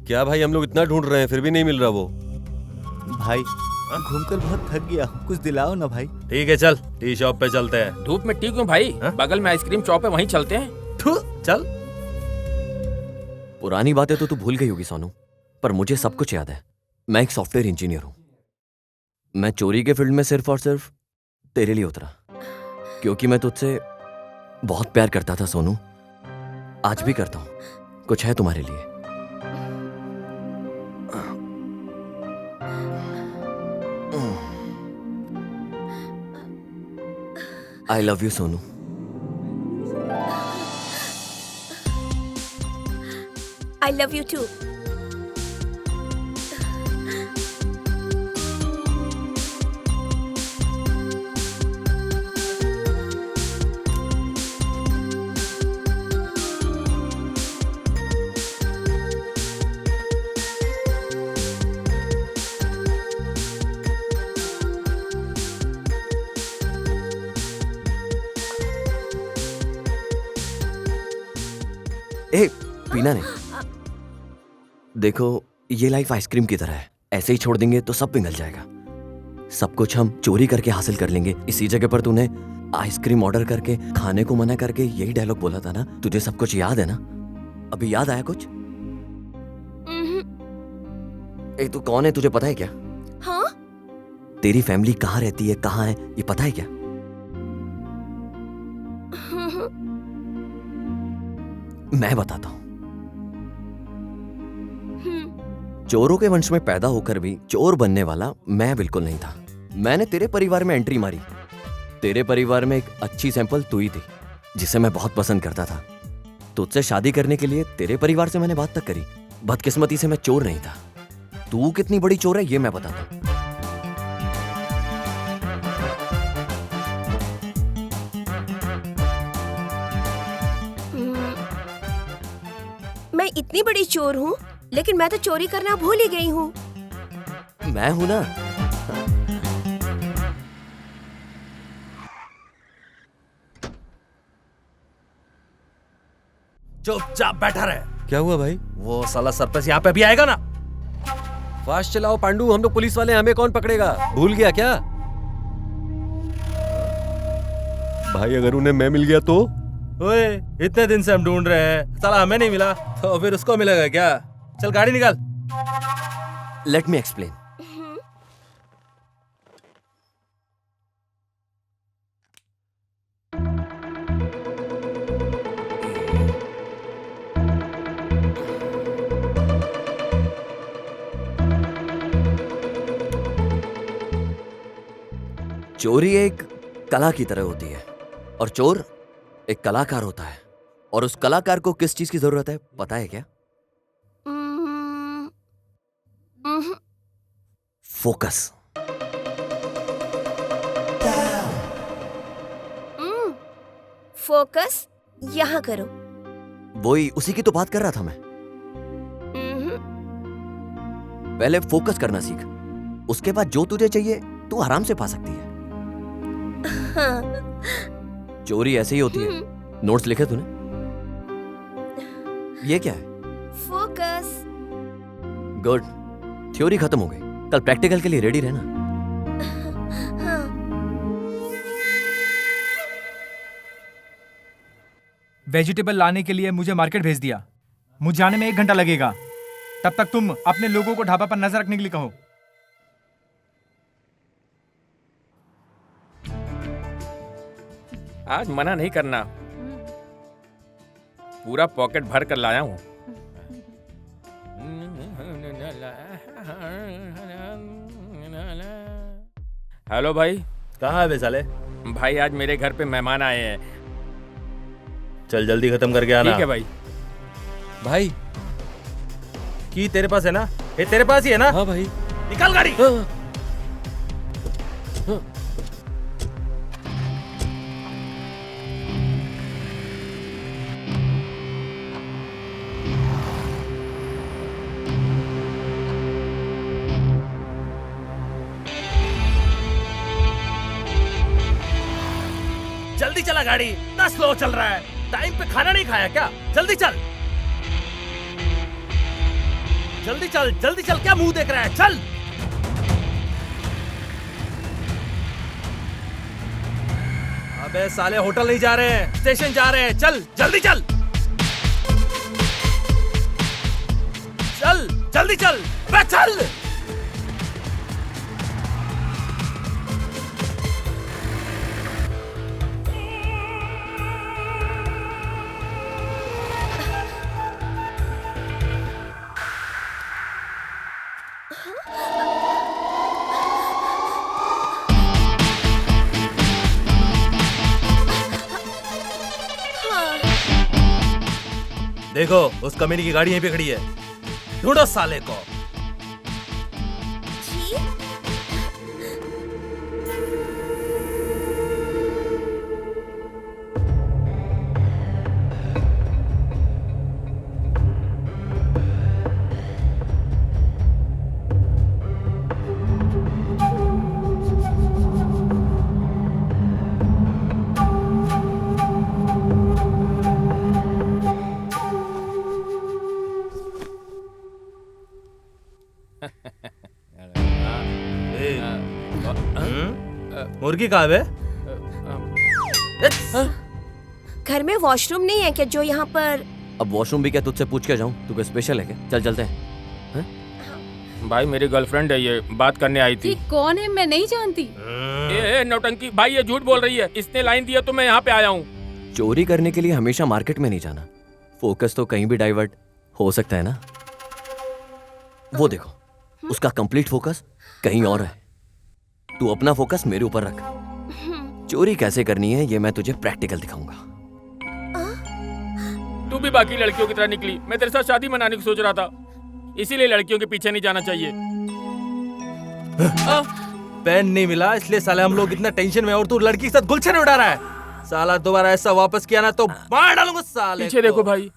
क्या भाई, हम लोग इतना ढूंढ रहे हैं फिर भी नहीं मिल रहा वो। भाई घूमकर बहुत थक गया, कुछ दिलाओ ना भाई। ठीक है चल, टी शॉप पे चलते हैं। धूप में टी क्यों भाई? बगल में आइसक्रीम शॉप है, वहीं चलते हैं। चल। पुरानी बातें तो तू भूल गई होगी सोनू, पर मुझे सब कुछ याद है। मैं एक सॉफ्टवेयर इंजीनियर हूं। मैं चोरी के फील्ड में सिर्फ और सिर्फ तेरे लिए उतरा, क्योंकि मैं तुझसे बहुत प्यार करता था सोनू। आज भी करता हूं। कुछ है तुम्हारे लिए। I love you, Sonu. I love you too. ए, पीना नहीं। देखो, ये लाइफ आइसक्रीम की तरह है, ऐसे ही छोड़ देंगे तो सब पिघल जाएगा। सब कुछ हम चोरी करके हासिल कर लेंगे। इसी जगह पर तूने आइसक्रीम ऑर्डर करके खाने को मना करके यही डायलॉग बोला था ना। तुझे सब कुछ याद है ना? अभी याद आया कुछ? ए, तू कौन है, तुझे पता है क्या? हाँ? तेरी फैमिली कहाँ रहती है, कहाँ है, ये पता है क्या? मैं बताता हूं। चोरों के वंश में पैदा होकर भी चोर बनने वाला मैं बिल्कुल नहीं था। मैंने तेरे परिवार में एंट्री मारी तेरे परिवार में एक अच्छी सैंपल तू ही थी, जिसे मैं बहुत पसंद करता था। तुझसे शादी करने के लिए तेरे परिवार से मैंने बात तक करी। बदकिस्मती से मैं चोर नहीं था। तू कितनी बड़ी चोर है ये मैं बताता हूँ। मैं इतनी बड़ी चोर हूँ, लेकिन मैं तो चोरी करना भूल ही गई हूँ। मैं हूं ना। चुपचाप बैठा रहे। क्या हुआ भाई? वो साला सरपंच यहाँ पे भी आएगा ना। फास्ट चलाओ पांडू, हम लोग पुलिस वाले, हमें कौन पकड़ेगा? भूल गया क्या? भाई अगर उन्हें मैं मिल गया तो? ओए, इतने दिन से हम ढूंढ रहे हैं, साला हमें नहीं मिला तो फिर उसको मिलेगा क्या? चल गाड़ी निकाल। Let me explain. चोरी एक कला की तरह होती है और चोर एक कलाकार होता है। और उस कलाकार को किस चीज की जरूरत है पता है क्या? फोकस। फोकस यहाँ करो। वही उसी की तो बात कर रहा था मैं। पहले फोकस करना सीख, उसके बाद जो तुझे चाहिए तू आराम से पा सकती है। चोरी ऐसे ही होती है। नोट्स लिखे तूने? ये क्या है? फोकस। गुड, थ्योरी खत्म हो गई, कल प्रैक्टिकल के लिए रेडी रहना। वेजिटेबल लाने के लिए मुझे मार्केट भेज दिया। मुझे जाने में 1 घंटा लगेगा। तब तक तुम अपने लोगों को ढाबा पर नजर रखने के लिए कहो। आज मना नहीं करना, पूरा पॉकेट भर कर लाया हूँ। हेलो भाई। कहाँ है बे साले? भाई आज मेरे घर पे मेहमान आए हैं। चल जल्दी खत्म करके आना। ठीक है भाई। भाई की तेरे पास है ना? ये तेरे पास ही है ना? हाँ भाई। निकाल गाड़ी। जल्दी चला गाड़ी, इतना स्लो चल रहा है। टाइम पे खाना नहीं खाया क्या? जल्दी चल, जल्दी चल, जल्दी चल। क्या मुंह देख रहा है? चल। अबे साले होटल नहीं जा रहे हैं, स्टेशन जा रहे हैं। चल जल्दी चल, चल जल्दी चल, बे चल। देखो उस कमीनी की गाड़ी यहीं पे खड़ी है, ढूंढो साले को। मुर्गी कहाँ है? घर में वॉशरूम नहीं है क्या जो यहाँ पर? अब वॉशरूम भी क्या तुझसे पूछ के जाऊं? तू क्या स्पेशल है क्या? चल चलते हैं। भाई मेरी गर्लफ्रेंड है, ये बात करने आई थी। ये कौन है? मैं नहीं जानती। ए नौटंकी भाई, ये झूठ बोल रही है। इसने लाइन दिया तो मैं यहाँ पे आया हूँ। चोरी करने के लिए हमेशा मार्केट में नहीं जाना। फोकस तो कहीं भी डाइवर्ट हो सकता है ना। वो देखो, उसका कंप्लीट फोकस कहीं और है। तू अपना फोकस मेरे ऊपर रख। चोरी कैसे करनी है ये मैं तुझे प्रैक्टिकल दिखाऊंगा। तू भी बाकी लड़कियों की तरह निकली। मैं तेरे साथ शादी मनाने की सोच रहा था, इसीलिए लड़कियों के पीछे नहीं जाना चाहिए। पेन नहीं मिला इसलिए साले हम लोग इतना टेंशन में, और तू लड़की के साथ गुलछन उड़ा रहा है। साला दोबारा ऐसा वापस किया ना तो मार डालूंगा साले। पीछे देखो भाई।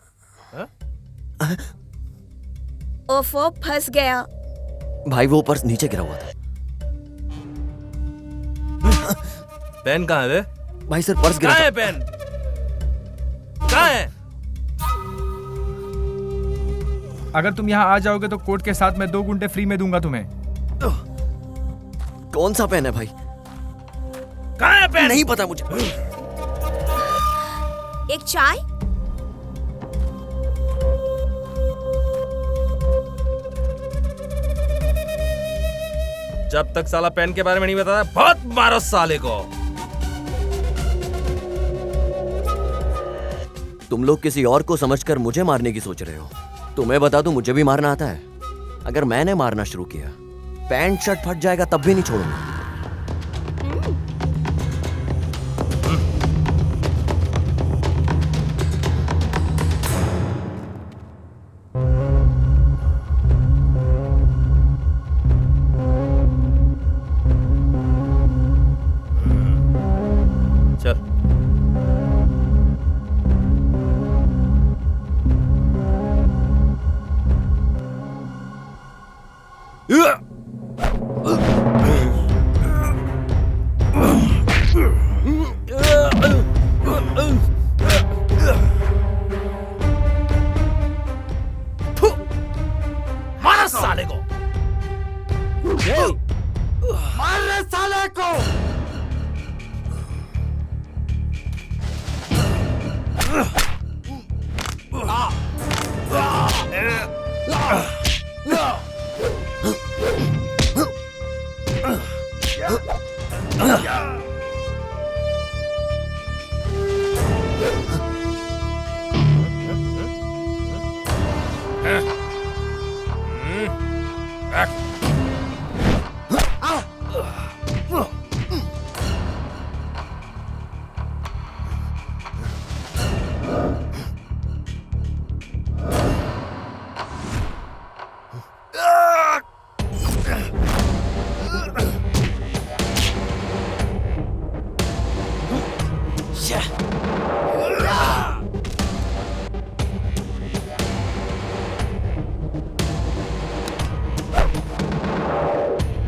ओफो, फंस गया। भाई वो पर्स नीचे गिरा हुआ था। पेन कहाँ है बे? भाई सर पर्स गिरा कहाँ था। है पेन? कहाँ है? अगर तुम यहाँ आ जाओगे तो कोर्ट के साथ मैं 2 घंटे फ्री में दूंगा तुम्हें। कौन सा पेन है भाई? कहाँ है पेन? नहीं पता मुझे। एक चाय। जब तक साला पेन के बारे में नहीं बताता बहुत मारो साले को। तुम लोग किसी और को समझकर मुझे मारने की सोच रहे हो। तुम्हें बता दूं मुझे भी मारना आता है। अगर मैंने मारना शुरू किया पैंट शर्ट फट जाएगा तब भी नहीं छोड़ूंगा। चल मारो साले को। मार रहे साले को।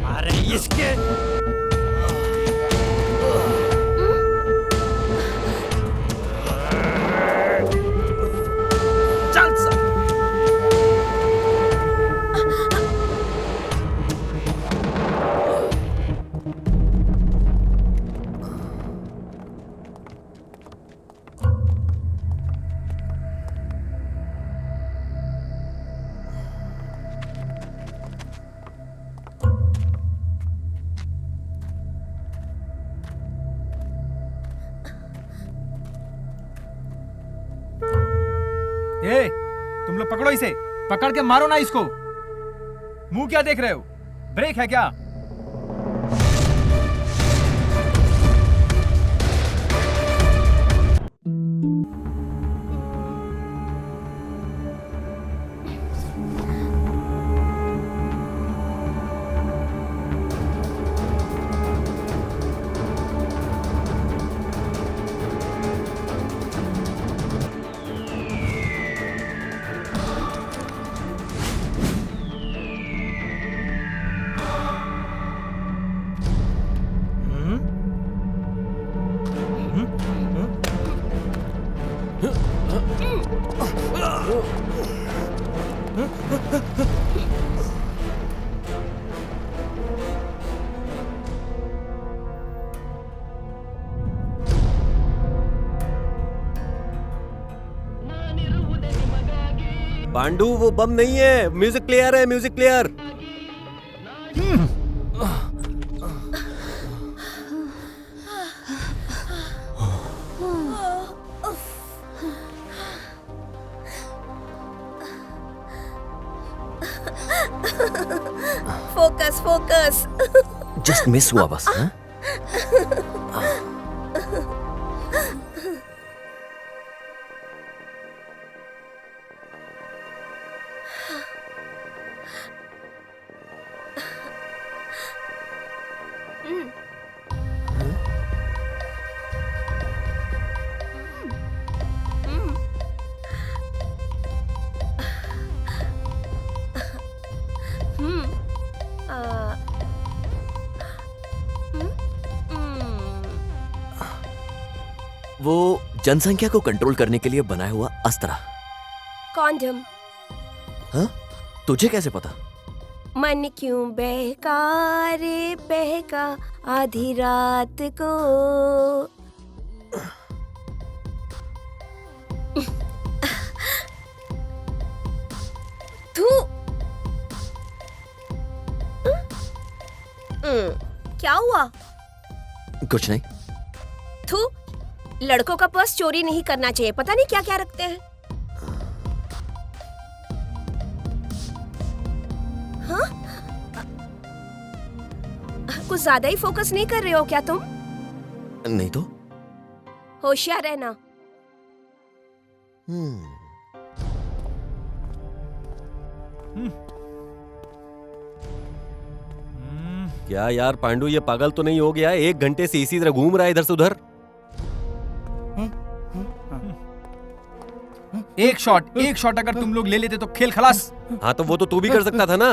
अरे इसके चल सा। ए, तुम लोग पकड़ो इसे, पकड़ के मारो ना इसको। मुंह क्या देख रहे हो? ब्रेक है क्या? पांडू वो बम नहीं है, म्यूजिक प्लेयर है, music player. Focus focus. Just miss हुआ बस। हाँ? वो जनसंख्या को कंट्रोल करने के लिए बनाया हुआ अस्त्र। कॉन्डम। हाँ? तुझे कैसे पता? मन क्यों बहका रे बहका आधी रात को। तू क्या हुआ? कुछ नहीं। थू, लड़कों का पर्स चोरी नहीं करना चाहिए, पता नहीं क्या क्या रखते हैं। हाँ? कुछ ज्यादा ही फोकस नहीं कर रहे हो क्या तुम? नहीं तो। होशियार रहना। क्या यार पांडु, ये पागल तो नहीं हो गया? 1 घंटे से इसी तरह घूम रहा है इधर से उधर। एक शॉट अगर तुम लोग ले लेते तो खेल खलास। हाँ तो वो तो तू भी कर सकता था ना।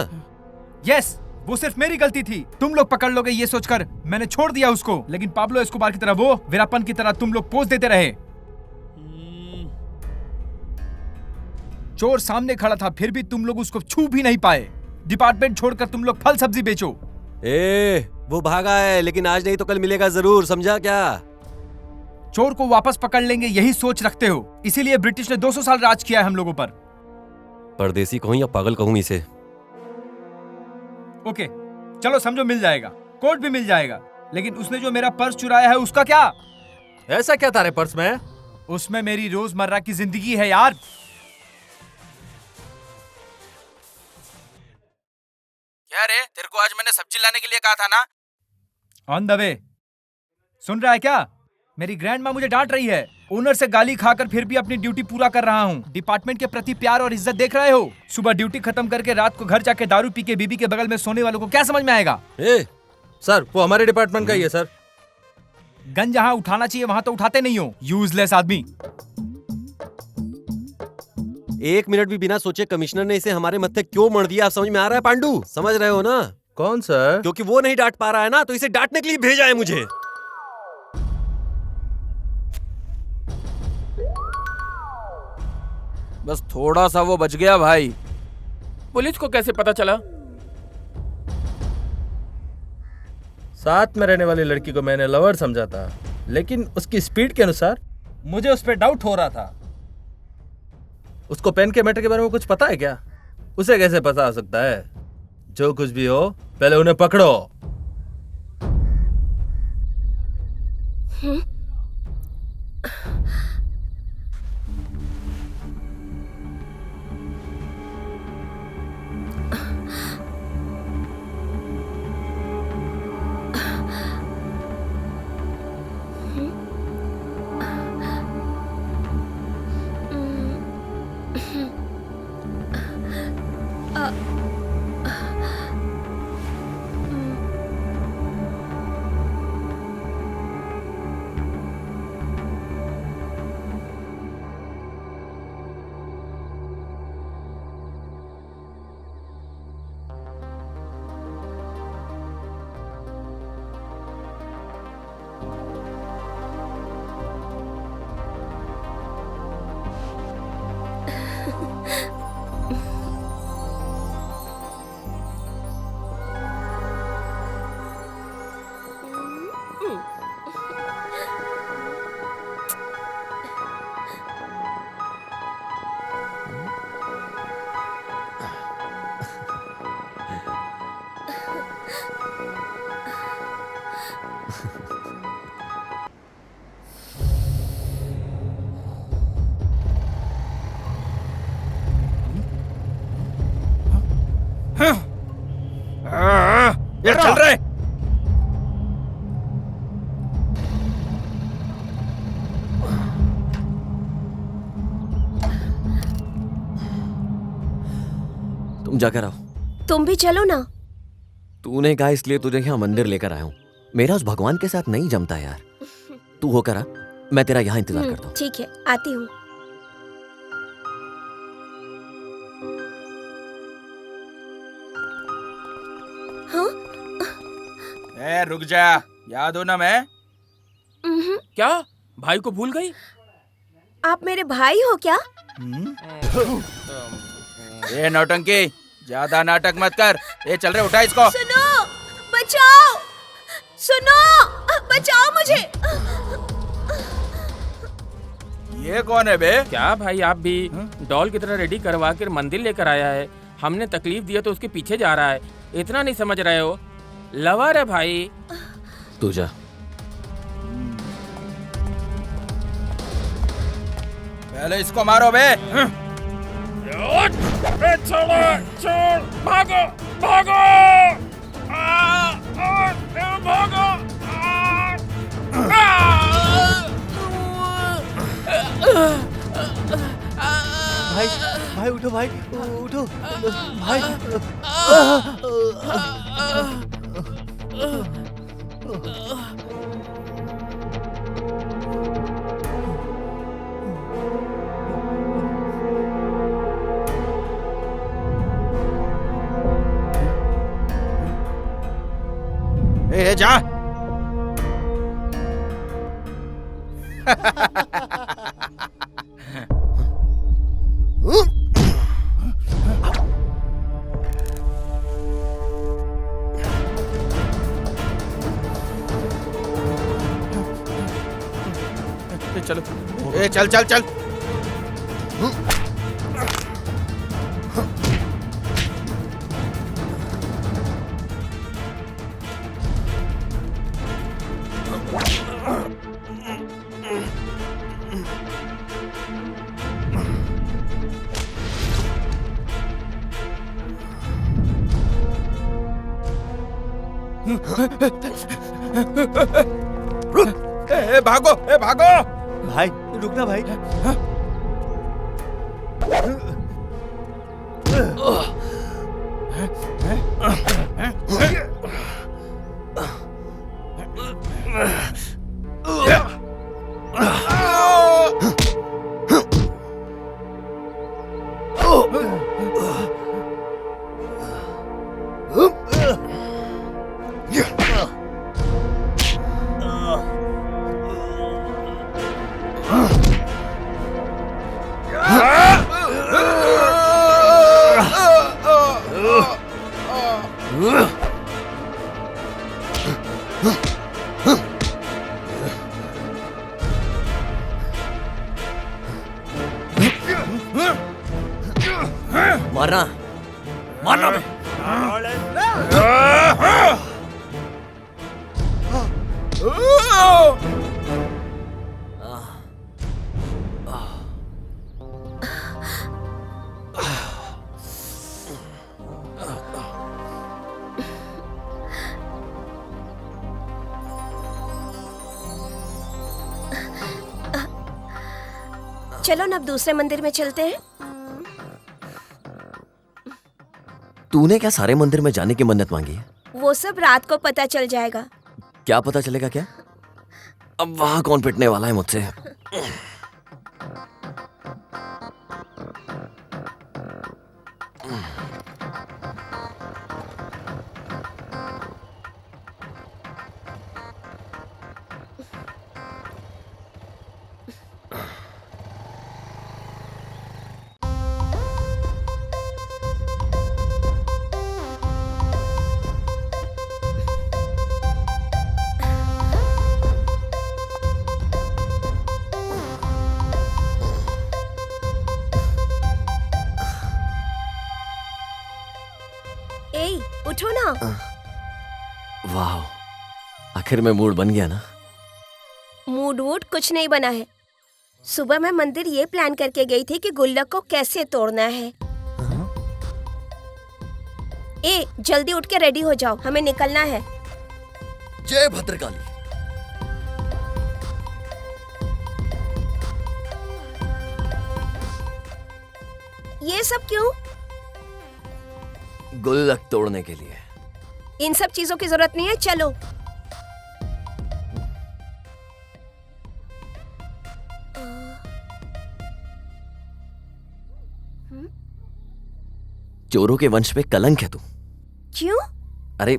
यस, वो सिर्फ मेरी गलती थी। तुम लोग पकड़ लोगे ये सोचकर मैंने छोड़ दिया उसको, लेकिन पाब्लो एस्कोबार की तरह वो वीरापन की तरह तुम लोग पोज देते रहे। चोर सामने खड़ा था फिर भी तुम लोग उसको छू भी नहीं पाए। डिपार्टमेंट छोड़कर तुम लोग फल सब्जी बेचो। वो भागा है, लेकिन आज नहीं तो कल मिलेगा जरूर, समझा क्या? चोर को वापस पकड़ लेंगे यही सोच रखते हो, इसीलिए ब्रिटिश ने 200 साल राज किया है हम लोगों पर। परदेसी कहूं या पागल कहूं इसे? ओके चलो समझो, मिल जाएगा, कोट भी मिल जाएगा, लेकिन उसने जो मेरा पर्स चुराया है उसका क्या? ऐसा क्या था रे पर्स में? उसमें मेरी रोजमर्रा की जिंदगी है यार। क्या रे, तेरे को आज मैंने सब्जी लाने के लिए कहा था ना? On the way. सुन रहा है क्या? मेरी ग्रैंड माँ मुझे डांट रही है। ओनर से गाली खाकर फिर भी अपनी ड्यूटी पूरा कर रहा हूँ। डिपार्टमेंट के प्रति प्यार और इज्जत देख रहे हो? सुबह ड्यूटी खत्म करके रात को घर जाके दारू पी के बीबी के बगल में सोने वालों को क्या समझ में आएगा? सर वो हमारे डिपार्टमेंट का ही है सर। गन जहाँ उठाना चाहिए वहाँ तो उठाते नहीं हो, यूजलेस आदमी। 1 मिनट भी बिना सोचे कमिश्नर ने इसे हमारे मत्थे क्यों मर दिया, आप समझ में आ रहा है पांडु? समझ रहे हो ना? कौन सर? क्योंकि वो नहीं डांट पा रहा है ना, तो इसे डांटने के लिए भेजा है मुझे। बस थोड़ा सा वो बच गया भाई। पुलिस को कैसे पता चला? साथ में रहने वाली लड़की को मैंने लवर समझा था, लेकिन उसकी स्पीड के अनुसार मुझे उस पर डाउट हो रहा था। उसको पेन के मैटर के बारे में कुछ पता है क्या? उसे कैसे पता हो सकता है? जो कुछ भी हो पहले उन्हें पकड़ो। ये चल रहे। तुम जाकर आओ। तुम भी चलो ना। तूने कहा इसलिए तुझे यहाँ मंदिर लेकर आया हूँ। मेरा उस भगवान के साथ नहीं जमता यार। तू होकर आ, मैं तेरा यहाँ इंतजार करता हूँ। ठीक है, आती हूँ। रुक जा, याद हो ना मैं? क्या भाई को भूल गई? आप मेरे भाई हो क्या? ये नौटंकी, ज्यादा नाटक मत कर। ये चल रहे, उठा इसको। सुनो, बचाओ, सुनो, बचाओ मुझे। ये कौन है बे? क्या भाई आप भी डॉल की तरह रेडी करवा कर मंदिर लेकर आया है। हमने तकलीफ दिया तो उसके पीछे जा रहा है। इतना नहीं समझ रहे हो? लवर है भाई। तू जा। पहले इसको मारो बे। छोड़, भागो, भागो, भागो। भाई भाई उठो, भाई उठो भाई। ए जा। चलो, ए चल चल चल। ए भागो, ए भागो। भाई रुकना भाई। मारना, मारना बे। चलो ना अब दूसरे मंदिर में चलते हैं। तूने क्या सारे मंदिर में जाने की मन्नत मांगी है? वो सब रात को पता चल जाएगा। क्या पता चलेगा क्या? अब वहां कौन पिटने वाला है मुझसे? उठो ना। वाह, आखिर में मूड बन गया ना। मूड वूड कुछ नहीं बना है। सुबह मैं मंदिर ये प्लान करके गई थी कि गुल्लक को कैसे तोड़ना है। ए जल्दी उठ के रेडी हो जाओ, हमें निकलना है। जय भद्रकाली। ये सब क्यों? गुल्लक तोड़ने के लिए। इन सब चीजों की जरूरत नहीं है, चलो। चोरों के वंश पे कलंक है तू। क्यों? अरे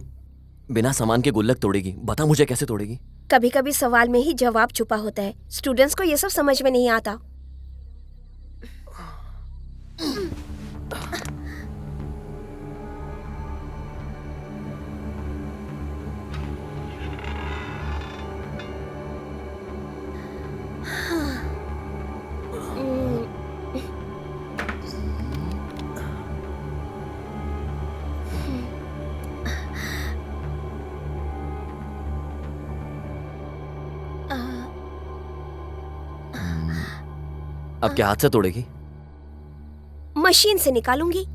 बिना सामान के गुल्लक तोड़ेगी? बता मुझे कैसे तोड़ेगी? कभी कभी सवाल में ही जवाब छुपा होता है। स्टूडेंट्स को ये सब समझ में नहीं आता। अब क्या हाथ से तोड़ेगी? मशीन से निकालूंगी।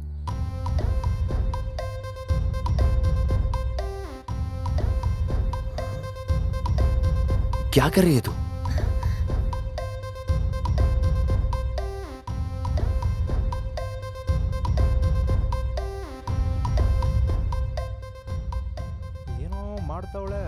क्या कर रही है तू? ಏನೋ ಮಾಡ್ತಾವಳೆ.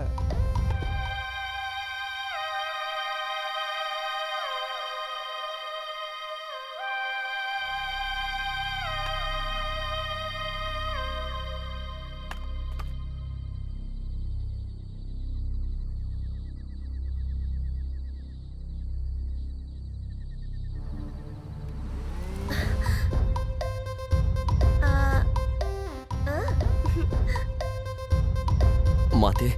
माते,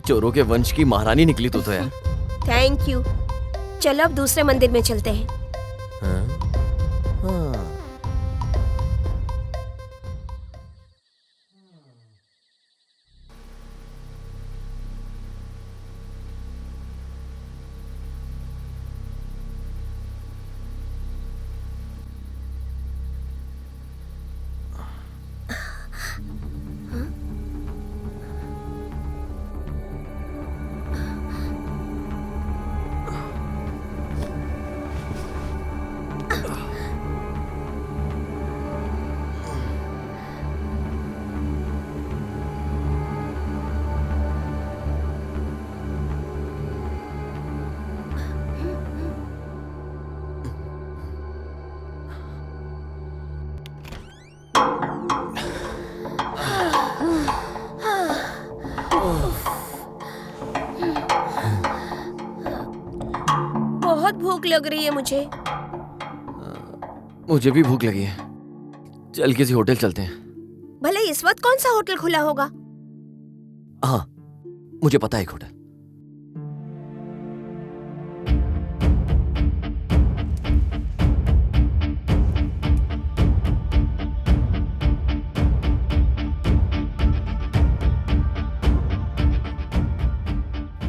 चोरों के वंश की महारानी निकली तू तो यार। Thank you. चलो अब दूसरे मंदिर में चलते हैं। हाँ? हाँ। बहुत भूख लग रही है मुझे। मुझे भी भूख लगी है। चल किसी होटल चलते हैं। भले इस वक्त कौन सा होटल खुला होगा? हाँ, मुझे पता है एक होटल।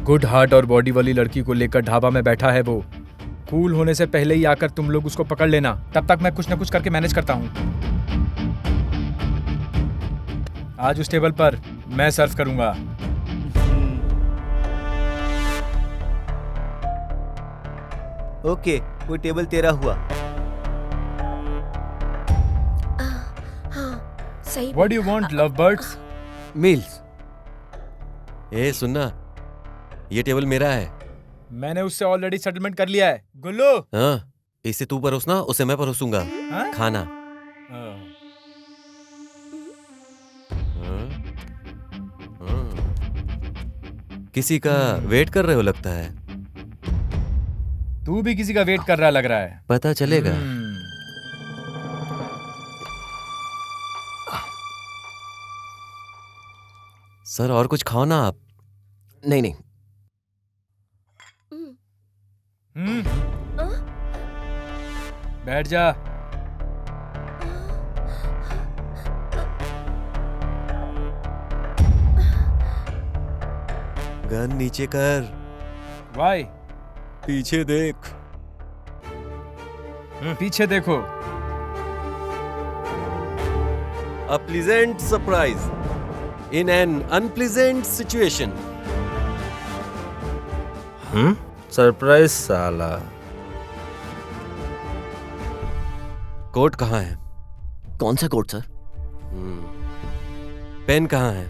गुड हार्ट और बॉडी वाली लड़की को लेकर ढाबा में बैठा है वो। कूल होने से पहले ही आकर तुम लोग उसको पकड़ लेना। तब तक मैं कुछ न कुछ करके मैनेज करता हूँ। आज उस टेबल पर मैं सर्व करूंगा। ओके, वो टेबल तेरा हुआ। हाँ, सही। What do you want, lovebirds? Meals. ए सुनना, ये टेबल मेरा है। मैंने उससे ऑलरेडी सेटलमेंट कर लिया है। गुल्लू। हाँ, इसे तू परोसना, उसे मैं परोसूंगा। हाँ? खाना। हाँ। किसी का वेट कर रहे हो लगता है। तू भी किसी का वेट कर रहा लग रहा है। पता चलेगा। सर और कुछ खाओ ना आप। नहीं नहीं। बैठ जा। गन नीचे कर। वाई? पीछे देख। पीछे देखो। A pleasant surprise in an unpleasant situation. Surprise साला। कोट कहाँ है? कौन सा कोट सर? पेन कहाँ है?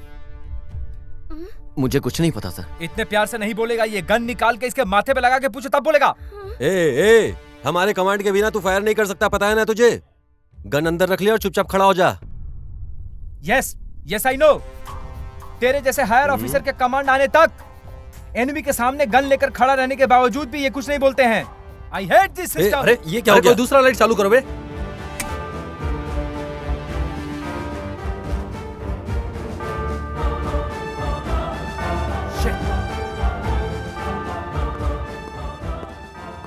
मुझे कुछ नहीं पता सर। इतने प्यार से नहीं बोलेगा, ये गन निकाल के इसके माथे पे लगा के पूछो तब बोलेगा। ए, हमारे कमांड के बिना तू फायर नहीं कर सकता, पता है ना तुझे? गन अंदर रख ले और चुपचाप खड़ा हो जा। Yes I know. तेरे जैसे हायर ऑफिसर के कमांड आने तक एनिमी के सामने गन लेकर खड़ा रहने के बावजूद भी ये कुछ नहीं बोलते हैं। I hate this system. अरे ये क्या हो गया? दूसरा लाइट चालू करो बे।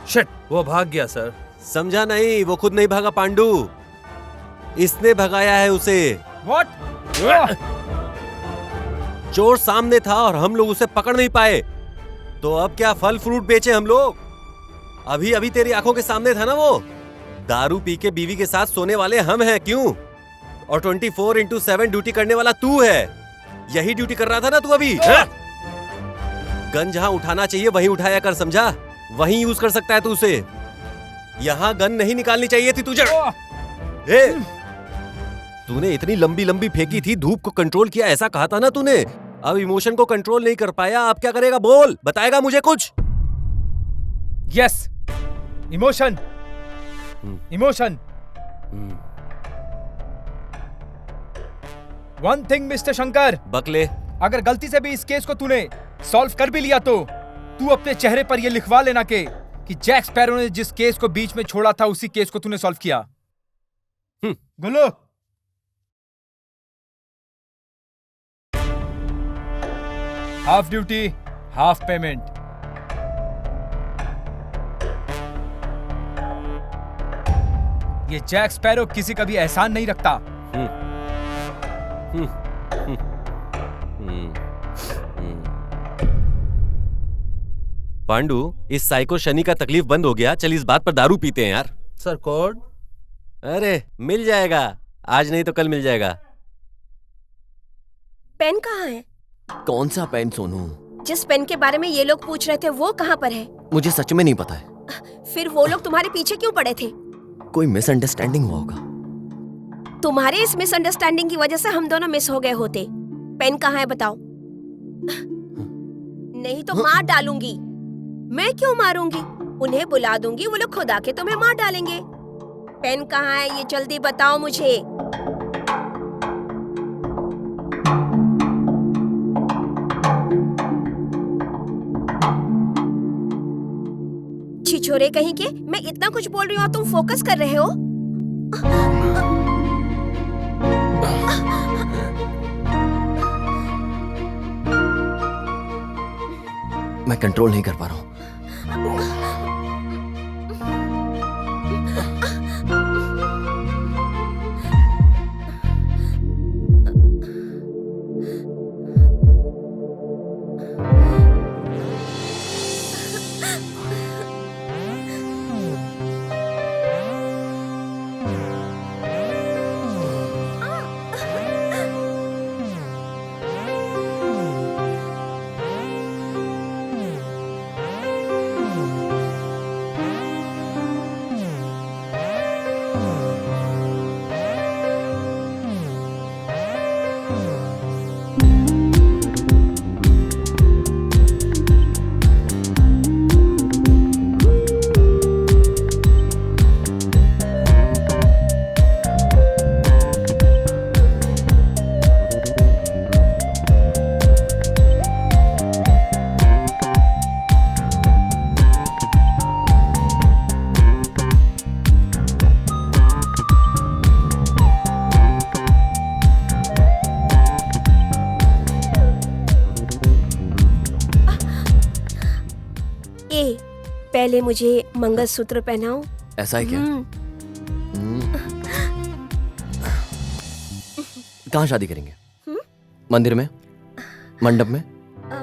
शिट, वो भाग गया सर। समझा नहीं, वो खुद नहीं भागा पांडू, इसने भगाया है उसे। व्हाट? चोर सामने था और हम लोग उसे पकड़ नहीं पाए, तो अब क्या फल फ्रूट बेचे हम लोग? अभी अभी तेरी आंखों के सामने था ना वो। दारू पी के बीवी के साथ सोने वाले हम हैं, क्यों? और 24/7 ड्यूटी करने वाला तू है। यही ड्यूटी कर रहा था ना तू अभी? गन जहां उठाना चाहिए वहीं उठाया कर, समझा? वहीं यूज कर सकता है तू उसे। यहां गन नहीं निकालनी चाहिए थी तुझे। तूने इतनी लंबी लंबी फेंकी थी, धूप को कंट्रोल किया, ऐसा कहा था ना तूने। अब इमोशन को कंट्रोल नहीं कर पाया, अब क्या करेगा? बोल, बताएगा मुझे कुछ? Yes, emotion. One thing mister Shankar, बकले, अगर गलती से भी इस केस को तूने सॉल्व कर भी लिया तो तू अपने चेहरे पर यह लिखवा लेना कि जैक स्पैरो ने जिस केस को बीच में छोड़ा था उसी केस को तूने सॉल्व किया। गुल्लू, हाफ ड्यूटी हाफ पेमेंट। ये जैक स्पैरो किसी का भी एहसान नहीं रखता। पांडू, इस साइको शनि का तकलीफ बंद हो गया। चल इस बात पर दारू पीते हैं यार। Sir code? अरे मिल जाएगा, आज नहीं तो कल मिल जाएगा। पेन कहाँ है? कौन सा पेन सोनू? जिस पेन के बारे में ये लोग पूछ रहे थे वो कहाँ पर है? मुझे सच में नहीं पता है। फिर वो लोग तुम्हारे पीछे क्यों पड़े थे? कोई मिसअंडरस्टैंडिंग हुआ होगा। तुम्हारे इस मिसअंडरस्टैंडिंग की वजह से हम दोनों मिस हो गए होते। पेन कहाँ है बताओ? नहीं तो मार डालूंगी। मैं क्यों मारूंगी? उन्हें बुला दूंगी, वो लोग खुद आके तुम्हें मार डालेंगे। पेन कहाँ है ये जल्दी बताओ मुझे। छिछोरे कहीं के, मैं इतना कुछ बोल रही हूँ और तुम फोकस कर रहे हो। मैं कंट्रोल नहीं कर पा रहा हूँ। पहले मुझे मंगलसूत्र पहनाओ। ऐसा है क्या? कहाँ शादी करेंगे? मंदिर में, मंडप में,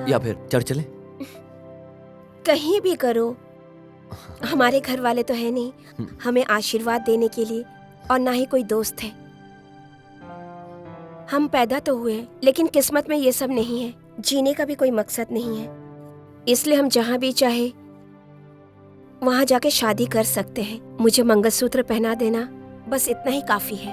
या फिर चर्च चले? कहीं भी करो। हमारे घर वाले तो है नहीं हमें आशीर्वाद देने के लिए, और ना ही कोई दोस्त है। हम पैदा तो हुए लेकिन किस्मत में ये सब नहीं है, जीने का भी कोई मकसद नहीं है। इसलिए हम जहाँ भी चाहे वहाँ जाके शादी कर सकते हैं। मुझे मंगलसूत्र पहना देना, बस इतना ही काफी है।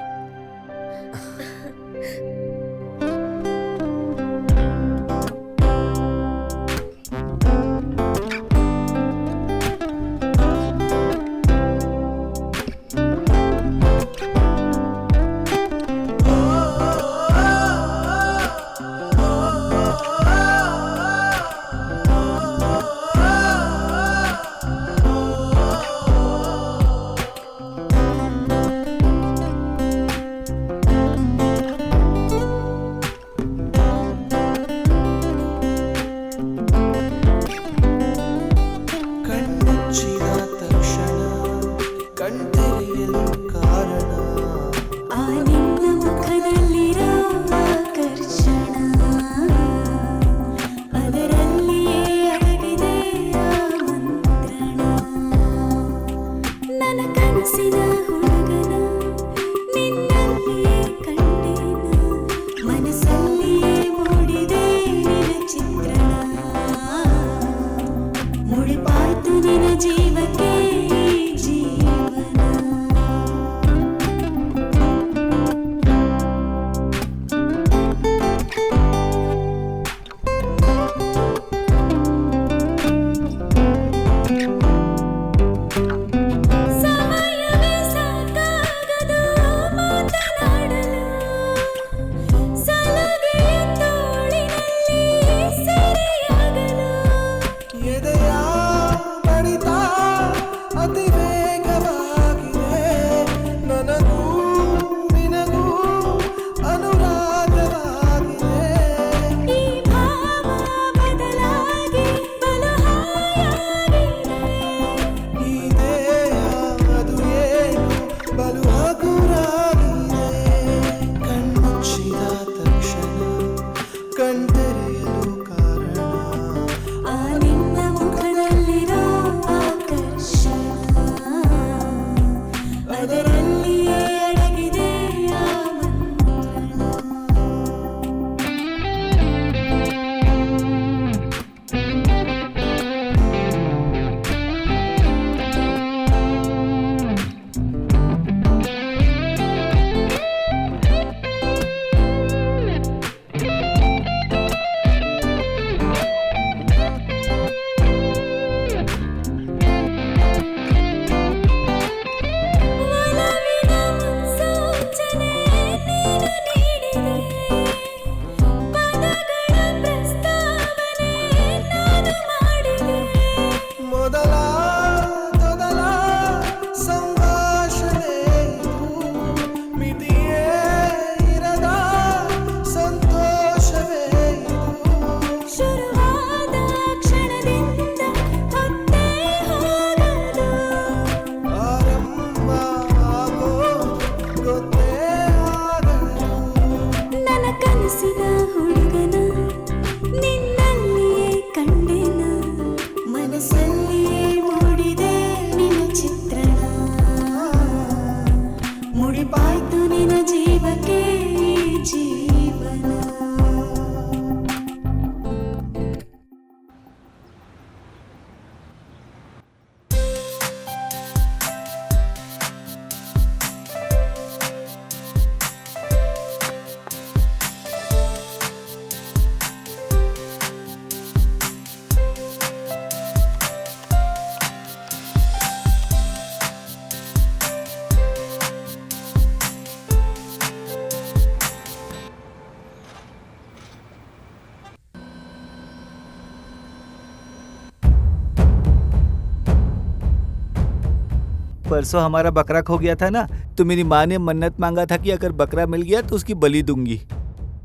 परसों हमारा बकरा खो गया था ना, तो मेरी माँ ने मन्नत मांगा था कि अगर बकरा मिल गया तो उसकी बलि दूंगी।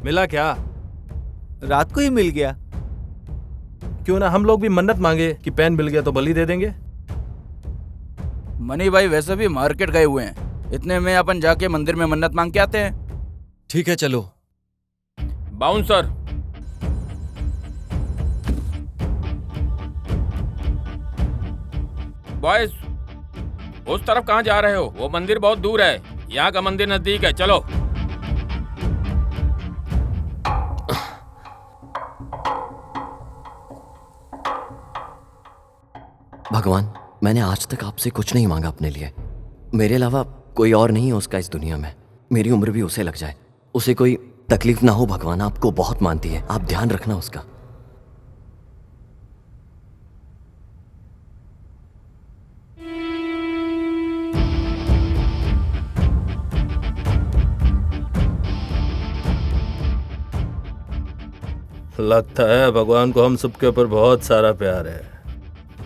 मिला क्या? रात को ही मिल गया। क्यों ना हम लोग भी मन्नत मांगे कि पैन मिल गया तो बलि दे देंगे। मनी भाई वैसे भी मार्केट गए हुए हैं, इतने में अपन जाके मंदिर में मन्नत मांग के आते हैं। ठीक है चलो। बाउंसर, बॉयज, उस तरफ कहाँ जा रहे हो? वो मंदिर बहुत दूर है, यहाँ का मंदिर नजदीक है, चलो। भगवान, मैंने आज तक आपसे कुछ नहीं मांगा अपने लिए। मेरे अलावा कोई और नहीं है उसका इस दुनिया में। मेरी उम्र भी उसे लग जाए, उसे कोई तकलीफ ना हो। भगवान आपको बहुत मानती है, आप ध्यान रखना उसका। लगता है भगवान को हम सबके ऊपर बहुत सारा प्यार है।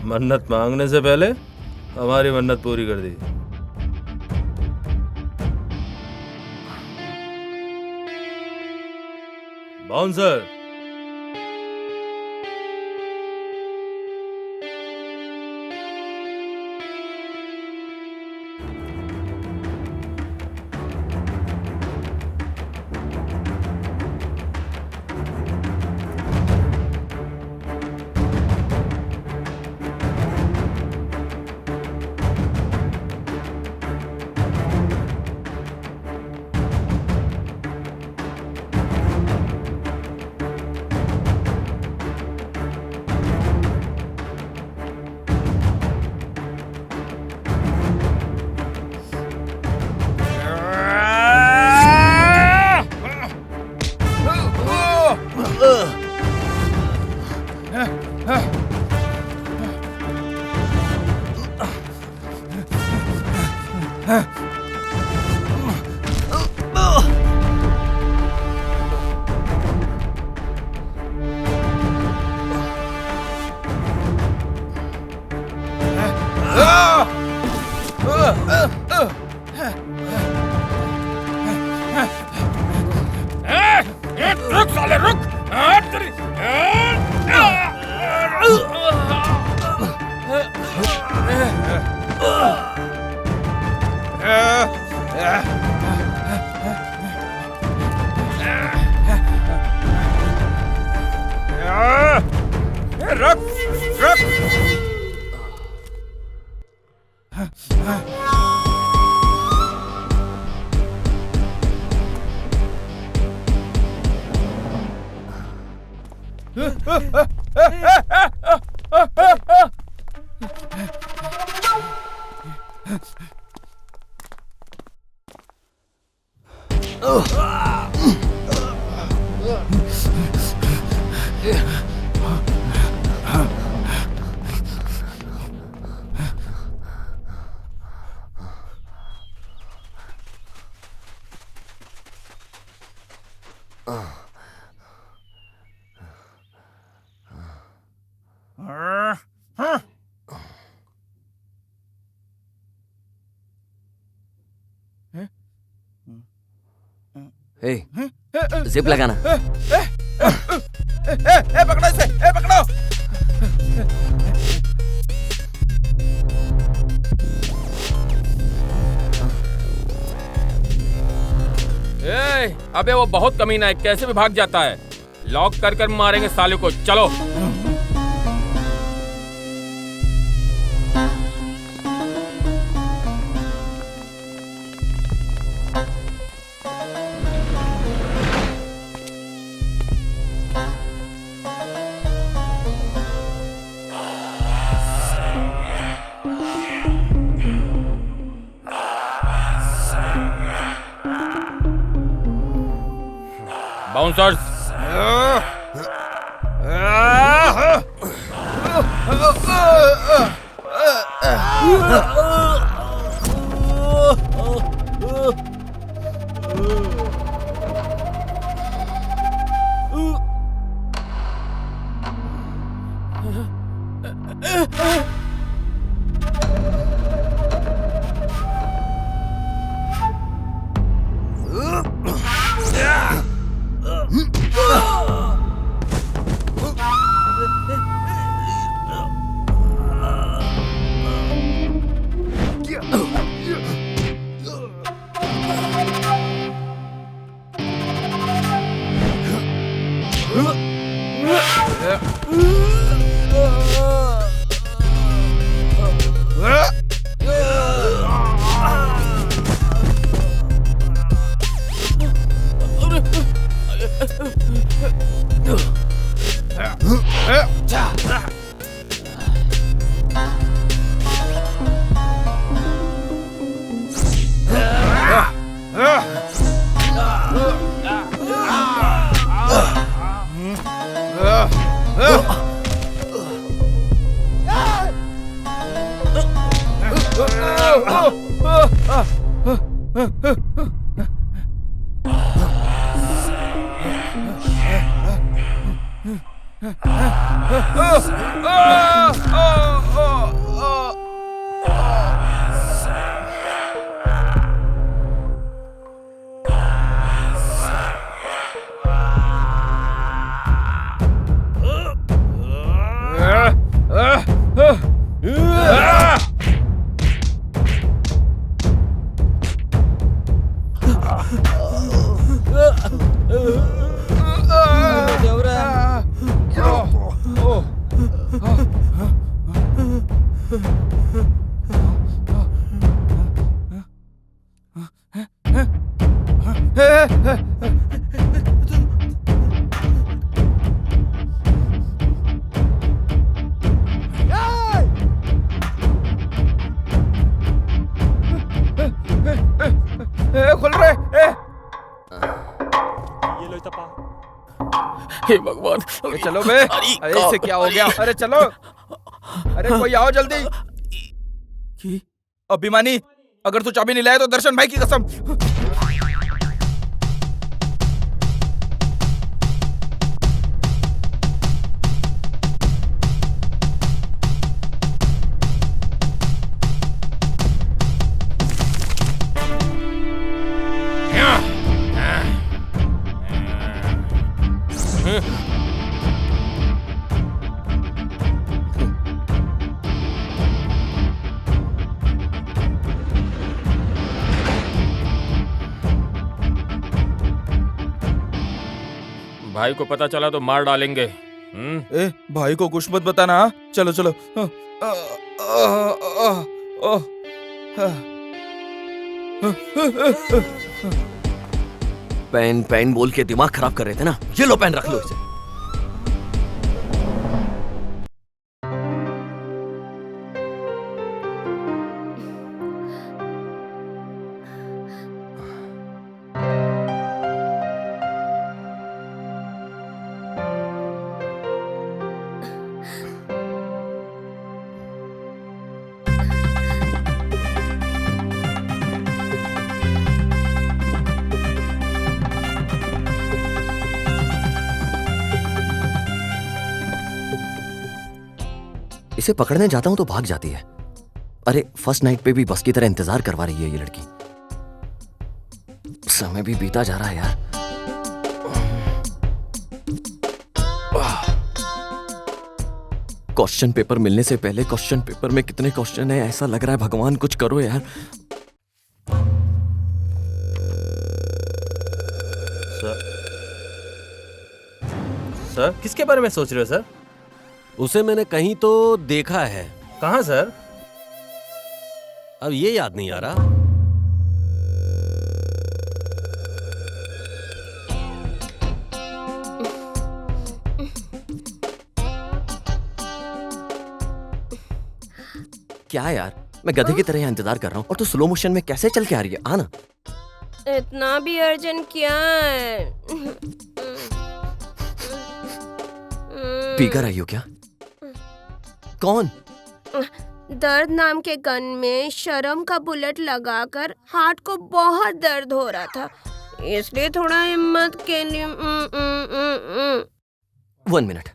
मन्नत मांगने से पहले हमारी मन्नत पूरी कर दी। बाउंसर, रुक साले रुक। रुक रुक। हे, जिप लगाना। पकड़ो इसे, पकड़ो। अबे वो बहुत कमीना है, कैसे भी भाग जाता है। लॉक कर कर मारेंगे साले को, चलो। बाउंसर्स, खुल रहे हे भगवान, अरे चलो बे। अरे इससे क्या हो गया? अरे चलो, अरे कोई आओ जल्दी। अभिमानी, अगर तू चाबी नहीं लाए तो दर्शन भाई की कसम। भाई को पता चला तो मार डालेंगे। ए भाई को कुछ मत बताना। हाँ? चलो चलो। पेन पेन बोल के दिमाग खराब कर रहे थे ना, ये लो पेन रख लो इसे। इसे पकड़ने जाता हूं तो भाग जाती है। अरे फर्स्ट नाइट पे भी बस की तरह इंतजार करवा रही है ये लड़की। समय भी बीता जा रहा है यार। क्वेश्चन पेपर मिलने से पहले क्वेश्चन पेपर में कितने क्वेश्चन है, ऐसा लग रहा है भगवान कुछ करो यार। सर किसके बारे में सोच रहे हो सर? उसे मैंने कहीं तो देखा है। कहाँ सर? अब ये याद नहीं आ रहा। क्या यार, मैं गधे की तरह यहाँ इंतजार कर रहा हूँ और तू स्लो मोशन में कैसे चल के आ रही है? आना। इतना भी अर्जेंट क्या है? पीकर आई हो क्या? कौन? दर्द नाम के गन में शर्म का बुलेट लगाकर हार्ट को बहुत दर्द हो रहा था, इसलिए थोड़ा हिम्मत के लिए 1 मिनट।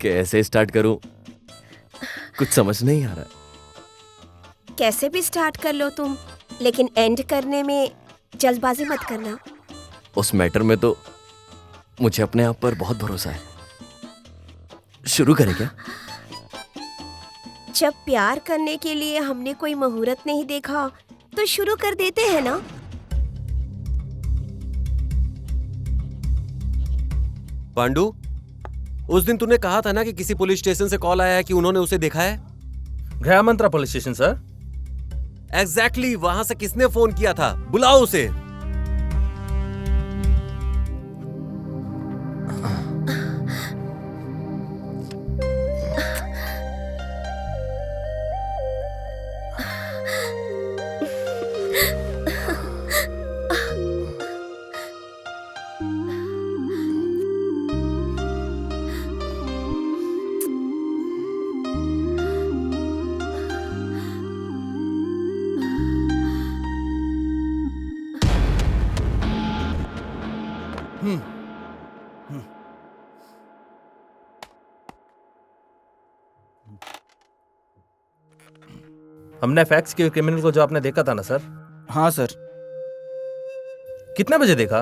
कैसे स्टार्ट करूं? कुछ समझ नहीं आ रहा। कैसे भी स्टार्ट कर लो तुम, लेकिन एंड करने में जल्दबाजी मत करना। उस मैटर में तो मुझे अपने आप पर बहुत भरोसा है। शुरू करें क्या? जब प्यार करने के लिए हमने कोई मुहूर्त नहीं देखा तो शुरू कर देते हैं ना। पांडु, उस दिन तूने कहा था ना कि किसी पुलिस स्टेशन से कॉल आया है कि उन्होंने उसे देखा है। गृह मंत्रा पुलिस स्टेशन सर। एग्जैक्टली, वहां से किसने फोन किया था? बुलाओ उसे। हमने फैक्स किए क्रिमिनल को जो आपने देखा था ना सर। हाँ सर। कितने बजे देखा?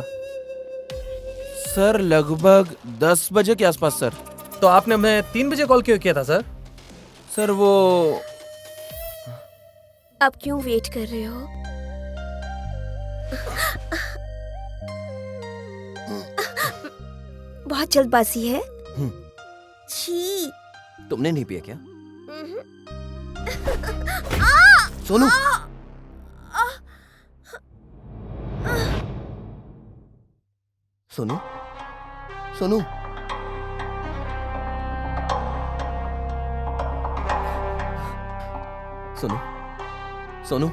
सर लगभग 10 बजे के आसपास सर। तो आपने हमें 3 बजे कॉल क्यों किया था सर? सर वो अब क्यों वेट कर रहे हो? बहुत जल्दबाजी है। छी। तुमने नहीं पिया क्या? सोनू, सोनू, सोनू, सोनू, सोनू,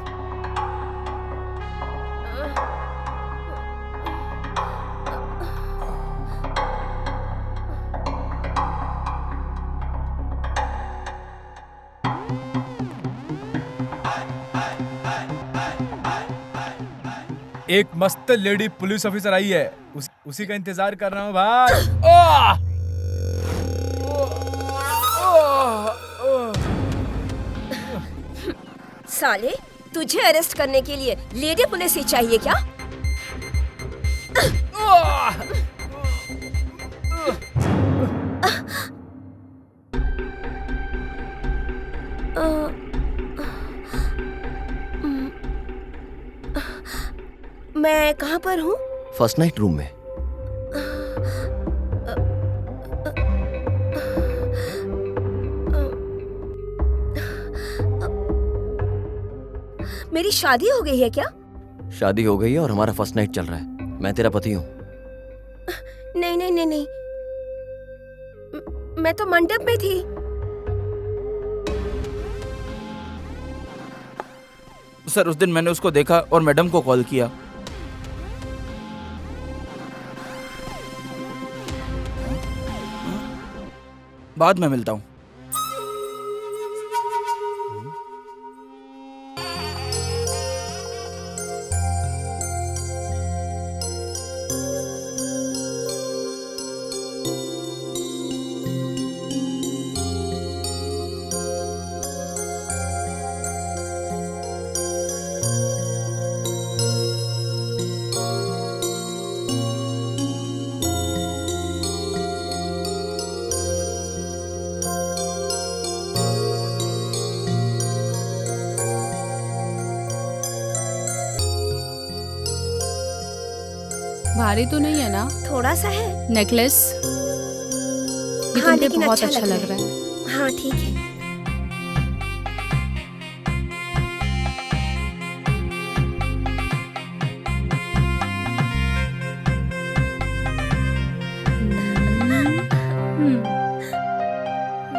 एक मस्त लेडी पुलिस ऑफिसर आई है, उसी का इंतजार कर रहा हूँ भाई। साले, तुझे अरेस्ट करने के लिए लेडी पुलिस ही चाहिए क्या? मैं कहाँ पर हूँ? फर्स्ट नाइट रूम में। मेरी शादी हो गई है क्या? शादी हो गई है और हमारा फर्स्ट नाइट चल रहा है। मैं तेरा पति हूँ। नहीं नहीं नहीं नहीं, मैं तो मंडप में थी। सर उस दिन मैंने उसको देखा और मैडम को कॉल किया। बाद में मिलता हूँ। भारी तो नहीं है ना? थोड़ा सा है। नेकलेस ये हाँ, तुम पे लेकिन बहुत अच्छा अच्छा लग लग रहा है। हाँ ठीक है।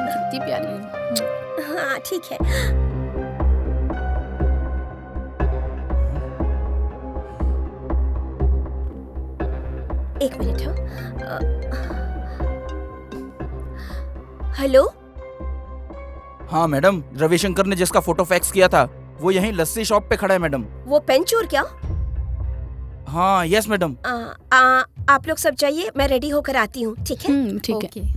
कितनी प्यारी है। हाँ ठीक है। एक मिनट हो। हेलो। हाँ मैडम, रविशंकर ने जिसका फोटो फैक्स किया था वो यहीं लस्सी शॉप पे खड़ा है मैडम। वो पेन चोर क्या? हाँ यस मैडम। आप लोग सब जाइए, मैं रेडी होकर आती हूँ। ठीक है? ठीक है।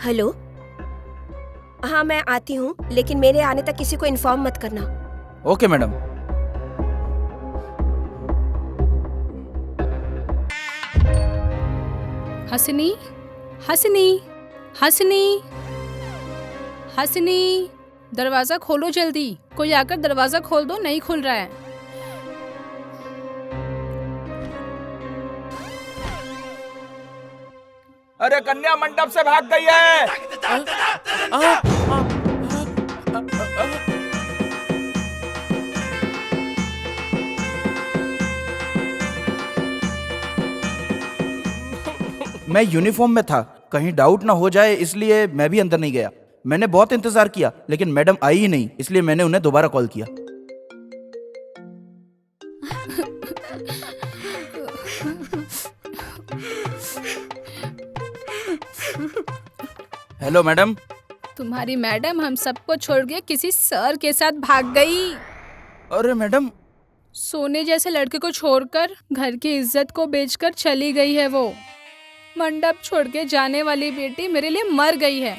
हेलो, हाँ मैं आती हूँ, लेकिन मेरे आने तक किसी को इन्फॉर्म मत करना। Okay madam. हसनी, हसनी, हसनी, हसनी, दरवाजा खोलो जल्दी। कोई आकर दरवाजा खोल दो, नहीं खुल रहा है। अरे कन्या मंडप से भाग गई है। मैं यूनिफॉर्म में था, कहीं डाउट ना हो जाए इसलिए मैं भी अंदर नहीं गया। मैंने बहुत इंतजार किया लेकिन मैडम आई ही नहीं, इसलिए मैंने उन्हें दोबारा कॉल किया। Hello madam. तुम्हारी मैडम हम सबको छोड़ के किसी सर के साथ भाग गई। अरे मैडम, सोने जैसे लड़के को छोड़कर घर की इज्जत को बेचकर चली गई है वो। मंडप छोड़ के जाने वाली बेटी मेरे लिए मर गई है।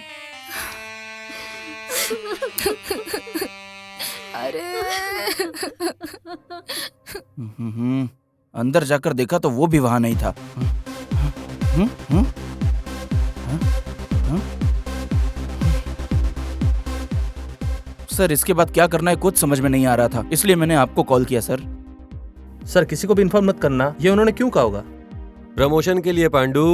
अरे अंदर जाकर देखा तो वो भी वहां नहीं था। सर इसके बाद क्या करना है कुछ समझ में नहीं आ रहा था, इसलिए मैंने आपको कॉल किया। सर सर किसी को भी इन्फॉर्म मत करना, ये उन्होंने क्यों कहा होगा? प्रमोशन के लिए पांडू।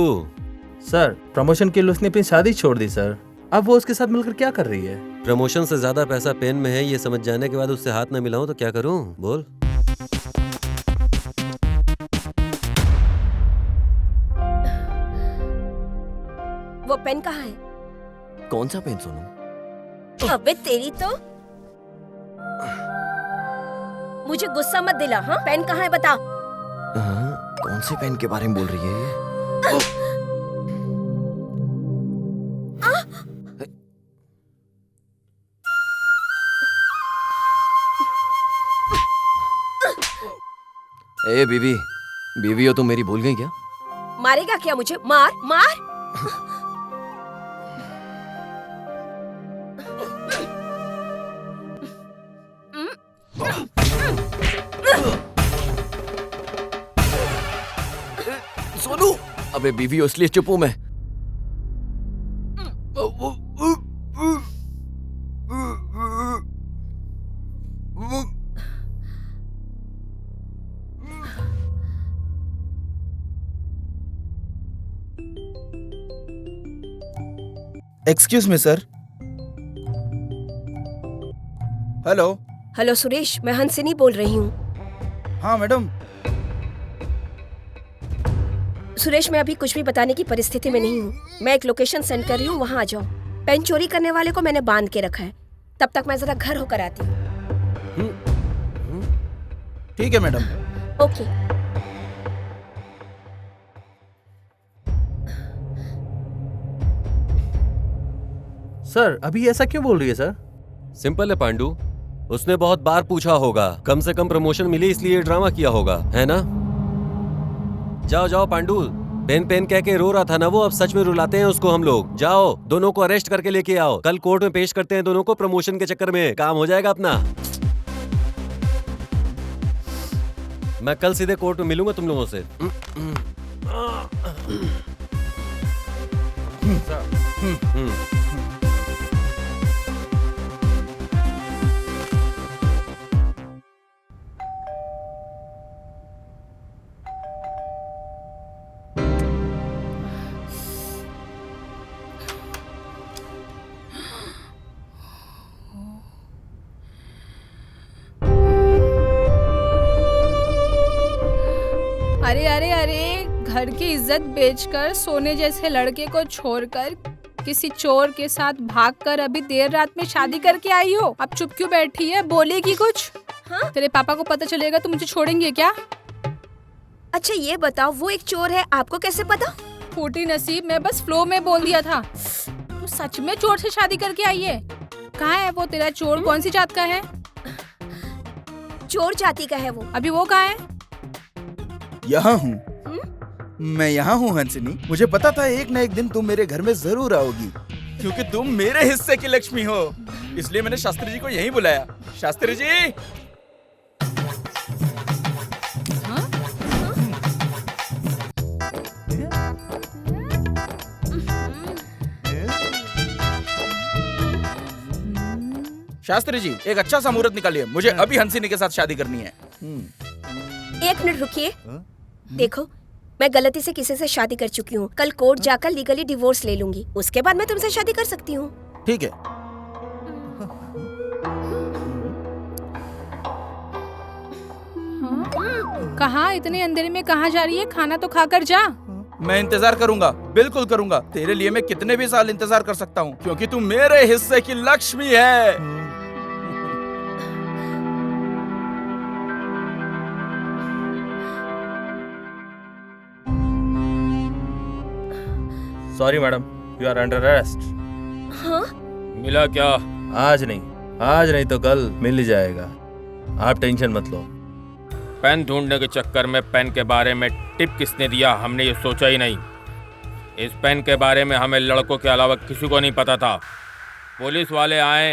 सर प्रमोशन के लिए उसने अपनी शादी छोड़ दी सर। अब वो उसके साथ मिलकर क्या कर रही है? प्रमोशन से ज्यादा पैसा पेन में है, ये समझ जाने के बाद उससे हाथ न मिलाऊं तो क्या करूं? बोल। वो पेन कहाँ है? कौन सा पेन सोनू? अबे तेरी तो, मुझे गुस्सा मत दिला। हाँ पेन कहाँ है बता। कौन से पेन के बारे में बोल रही है ये? ए बीवी, बीवी हो तुम मेरी, भूल गई क्या? मारेगा क्या मुझे? मार मार। सोनू, अबे बीवी हो इसलिए चुप हूं मैं। Excuse me sir. Hello. Hello Suresh, मैं हंसिनी बोल रही हूँ। हाँ मैडम। सुरेश मैं अभी कुछ भी बताने की परिस्थिति में नहीं हूँ। मैं एक लोकेशन सेंड कर रही हूँ, वहाँ आ जाओ। पेन चोरी करने वाले को मैंने बांध के रखा है, तब तक मैं जरा घर होकर आती हूँ। ठीक है मैडम। ओके। सर अभी ऐसा क्यों बोल रही है सर? सिंपल है पांडू, उसने बहुत बार पूछा होगा, कम से कम प्रमोशन मिली इसलिए ये ड्रामा किया होगा, है ना? जाओ जाओ पांडू, पेन पेन कह के रो रहा था ना वो, अब सच में रुलाते हैं उसको हम लोग। जाओ दोनों को अरेस्ट करके लेके आओ, कल कोर्ट में पेश करते हैं दोनों को, प्रमोशन के चक्कर में काम हो जाएगा अपना। मैं कल सीधे कोर्ट में मिलूंगा तुम लोगों से। अरे अरे अरे, घर की इज्जत बेचकर सोने जैसे लड़के को छोड़कर किसी चोर के साथ भागकर अभी देर रात में शादी करके आई हो। अब चुप क्यों बैठी है? बोलेगी कुछ? हाँ? तेरे पापा को पता चलेगा तो मुझे छोड़ेंगे क्या? अच्छा ये बताओ, वो एक चोर है, आपको कैसे पता? फूटी नसीब, मैं बस फ्लो में बोल दिया था। तू सच में चोर से शादी करके आई है? कहाँ है वो तेरा चोर? कौन सी जात का है? चोर जाति का है वो। अभी वो कहाँ है? यहाँ हूँ मैं, यहाँ हूँ हंसिनी। मुझे पता था एक न एक दिन तुम मेरे घर में जरूर आओगी। क्योंकि तुम मेरे हिस्से की लक्ष्मी हो, इसलिए मैंने शास्त्री जी को यहीं बुलाया। शास्त्री जी। शास्त्री जी, एक अच्छा सा मुहूर्त निकालिए, मुझे अभी हंसिनी के साथ शादी करनी है। 1 मिनट रुकिए। देखो, मैं गलती से किसी से शादी कर चुकी हूँ। कल कोर्ट जाकर लीगली डिवोर्स ले लूंगी, उसके बाद मैं तुमसे शादी कर सकती हूँ। ठीक है। कहाँ इतने अंधेरे में कहाँ जा रही है? खाना तो खाकर जा। मैं इंतजार करूंगा, बिल्कुल करूंगा। तेरे लिए मैं कितने भी साल इंतजार कर सकता हूँ, क्योंकि तू मेरे हिस्से की लक्ष्मी है। Sorry madam, you are under arrest. हाँ? मिला क्या? आज नहीं तो कल मिल ही जाएगा, आप टेंशन मत लो। पेन ढूंढने के चक्कर में पेन के बारे में टिप किसने दिया, हमने ये सोचा ही नहीं। इस पेन के बारे में हमें लड़कों के अलावा किसी को नहीं पता था। पुलिस वाले आए,